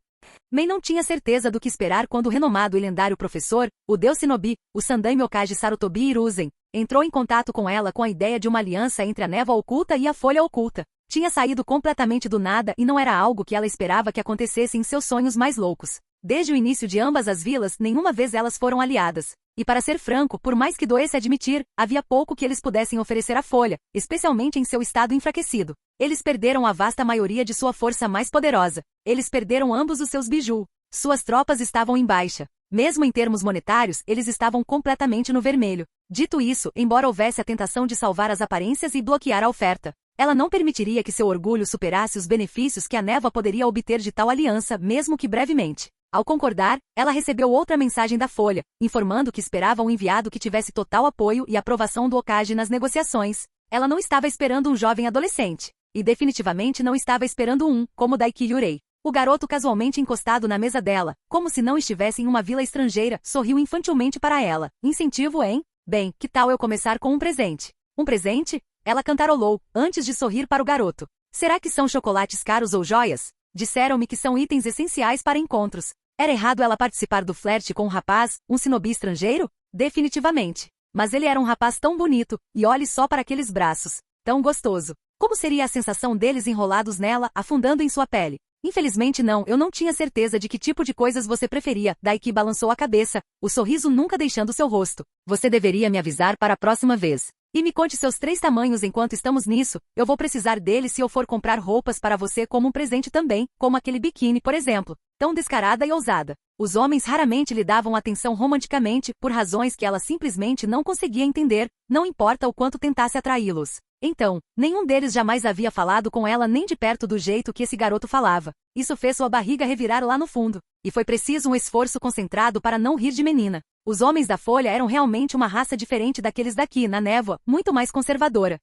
S2: Mei não tinha certeza do que esperar quando o renomado e lendário professor, o deus Shinobi, o Sandaime Okage Sarutobi Hiruzen, entrou em contato com ela com a ideia de uma aliança entre a névoa oculta e a folha oculta. Tinha saído completamente do nada e não era algo que ela esperava que acontecesse em seus sonhos mais loucos. Desde o início de ambas as vilas, nenhuma vez elas foram aliadas. E para ser franco, por mais que doesse admitir, havia pouco que eles pudessem oferecer à Folha, especialmente em seu estado enfraquecido. Eles perderam a vasta maioria de sua força mais poderosa. Eles perderam ambos os seus biju. Suas tropas estavam em baixa. Mesmo em termos monetários, eles estavam completamente no vermelho. Dito isso, embora houvesse a tentação de salvar as aparências e bloquear a oferta, ela não permitiria que seu orgulho superasse os benefícios que a névoa poderia obter de tal aliança, mesmo que brevemente. Ao concordar, ela recebeu outra mensagem da Folha, informando que esperava um enviado que tivesse total apoio e aprovação do Okage nas negociações. Ela não estava esperando um jovem adolescente. E definitivamente não estava esperando um, como Daiki Yurei. O garoto casualmente encostado na mesa dela, como se não estivesse em uma vila estrangeira, sorriu infantilmente para ela. Incentivo, hein? Bem, que tal eu começar com um presente? Um presente? Ela cantarolou, antes de sorrir para o garoto. Será que são chocolates caros ou joias? Disseram-me que são itens essenciais para encontros. Era errado ela participar do flerte com um rapaz, um shinobi estrangeiro? Definitivamente. Mas ele era um rapaz tão bonito, e olhe só para aqueles braços. Tão gostoso. Como seria a sensação deles enrolados nela, afundando em sua pele? Infelizmente não, eu não tinha certeza de que tipo de coisas você preferia. Daiki balançou a cabeça, o sorriso nunca deixando seu rosto. Você deveria me avisar para a próxima vez. E me conte seus 3 tamanhos enquanto estamos nisso, eu vou precisar deles se eu for comprar roupas para você como um presente também, como aquele biquíni, por exemplo. Tão descarada e ousada. Os homens raramente lhe davam atenção romanticamente, por razões que ela simplesmente não conseguia entender, não importa o quanto tentasse atraí-los. Então, nenhum deles jamais havia falado com ela nem de perto do jeito que esse garoto falava. Isso fez sua barriga revirar lá no fundo. E foi preciso um esforço concentrado para não rir de menina. Os homens da Folha eram realmente uma raça diferente daqueles daqui, na névoa, muito mais conservadora.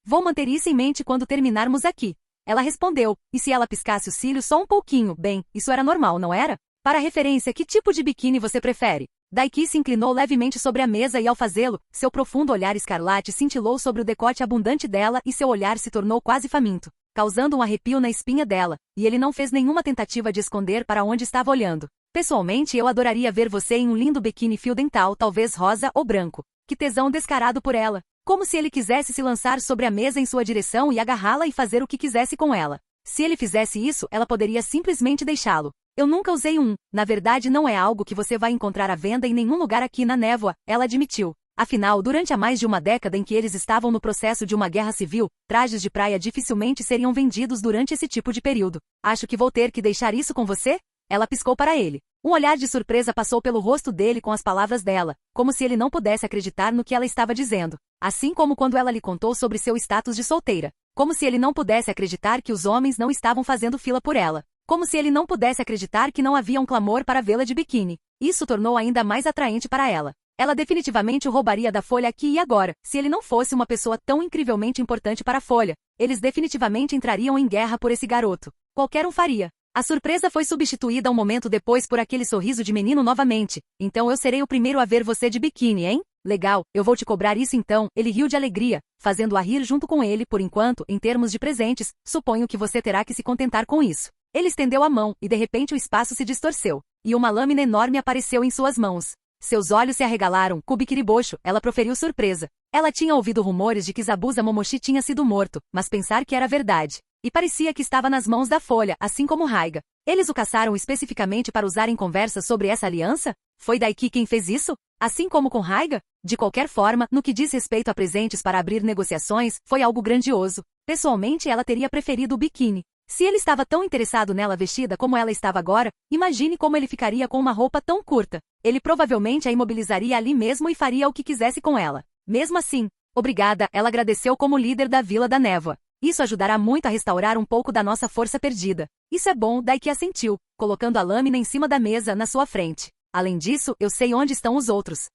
S2: Vou manter isso em mente quando terminarmos aqui. Ela respondeu, e se ela piscasse os cílios só um pouquinho, bem, isso era normal, não era? Para referência, que tipo de biquíni você prefere? Daiki se inclinou levemente sobre a mesa e ao fazê-lo, seu profundo olhar escarlate cintilou sobre o decote abundante dela e seu olhar se tornou quase faminto, causando um arrepio na espinha dela, e ele não fez nenhuma tentativa de esconder para onde estava olhando. Pessoalmente eu adoraria ver você em um lindo biquíni fio dental, talvez rosa ou branco. Que tesão descarado por ela. Como se ele quisesse se lançar sobre a mesa em sua direção e agarrá-la e fazer o que quisesse com ela. Se ele fizesse isso, ela poderia simplesmente deixá-lo. Eu nunca usei um. Na verdade não é algo que você vai encontrar à venda em nenhum lugar aqui na névoa, ela admitiu. Afinal, durante há mais de uma década em que eles estavam no processo de uma guerra civil, trajes de praia dificilmente seriam vendidos durante esse tipo de período. Acho que vou ter que deixar isso com você? Ela piscou para ele. Um olhar de surpresa passou pelo rosto dele com as palavras dela, como se ele não pudesse acreditar no que ela estava dizendo. Assim como quando ela lhe contou sobre seu status de solteira. Como se ele não pudesse acreditar que os homens não estavam fazendo fila por ela. Como se ele não pudesse acreditar que não havia um clamor para vê-la de biquíni. Isso tornou ainda mais atraente para ela. Ela definitivamente o roubaria da Folha aqui e agora, se ele não fosse uma pessoa tão incrivelmente importante para a Folha. Eles definitivamente entrariam em guerra por esse garoto. Qualquer um faria. A surpresa foi substituída um momento depois por aquele sorriso de menino novamente. Então eu serei o primeiro a ver você de biquíni, hein? Legal, eu vou te cobrar isso então. Ele riu de alegria, fazendo-a rir junto com ele. Por enquanto, em termos de presentes, suponho que você terá que se contentar com isso. Ele estendeu a mão, e de repente o espaço se distorceu, e uma lâmina enorme apareceu em suas mãos. Seus olhos se arregalaram. Kubikiribocho, ela proferiu surpresa. Ela tinha ouvido rumores de que Zabuza Momoshi tinha sido morto, mas pensar que era verdade. E parecia que estava nas mãos da Folha, assim como Raiga. Eles o caçaram especificamente para usar em conversas sobre essa aliança? Foi Daiki quem fez isso? Assim como com Raiga? De qualquer forma, no que diz respeito a presentes para abrir negociações, foi algo grandioso. Pessoalmente ela teria preferido o biquíni. Se ele estava tão interessado nela vestida como ela estava agora, imagine como ele ficaria com uma roupa tão curta. Ele provavelmente a imobilizaria ali mesmo e faria o que quisesse com ela. Mesmo assim, obrigada, ela agradeceu como líder da Vila da Névoa. Isso ajudará muito a restaurar um pouco da nossa força perdida. Isso é bom, Daiki assentiu, colocando a lâmina em cima da mesa na sua frente. Além disso, eu sei onde estão os outros.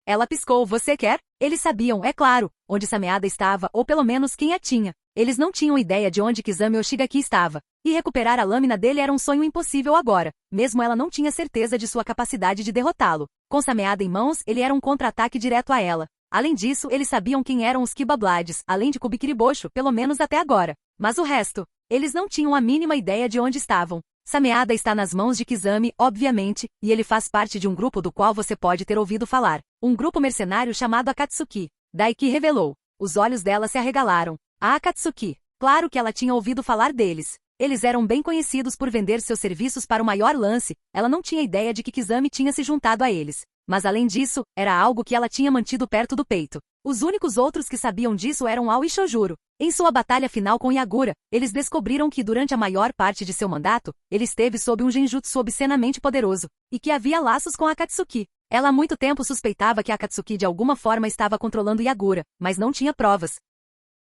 S2: Ela piscou, você quer? Eles sabiam, é claro, onde Sameada estava, ou pelo menos quem a tinha. Eles não tinham ideia de onde Kizami Oshigaki estava. E recuperar a lâmina dele era um sonho impossível agora. Mesmo ela não tinha certeza de sua capacidade de derrotá-lo. Com Sameada em mãos, ele era um contra-ataque direto a ela. Além disso, eles sabiam quem eram os Kibablades, além de Kubikiribocho, pelo menos até agora. Mas o resto, eles não tinham a mínima ideia de onde estavam. Sameada está nas mãos de Kizami, obviamente, e ele faz parte de um grupo do qual você pode ter ouvido falar. Um grupo mercenário chamado Akatsuki. Daiki revelou. Os olhos dela se arregalaram. A Akatsuki. Claro que ela tinha ouvido falar deles. Eles eram bem conhecidos por vender seus serviços para o maior lance. Ela não tinha ideia de que Kizami tinha se juntado a eles. Mas além disso, era algo que ela tinha mantido perto do peito. Os únicos outros que sabiam disso eram Ao e Shojuro. Em sua batalha final com Yagura, eles descobriram que durante a maior parte de seu mandato, ele esteve sob um genjutsu obscenamente poderoso, e que havia laços com Akatsuki. Ela há muito tempo suspeitava que Akatsuki de alguma forma estava controlando Yagura, mas não tinha provas.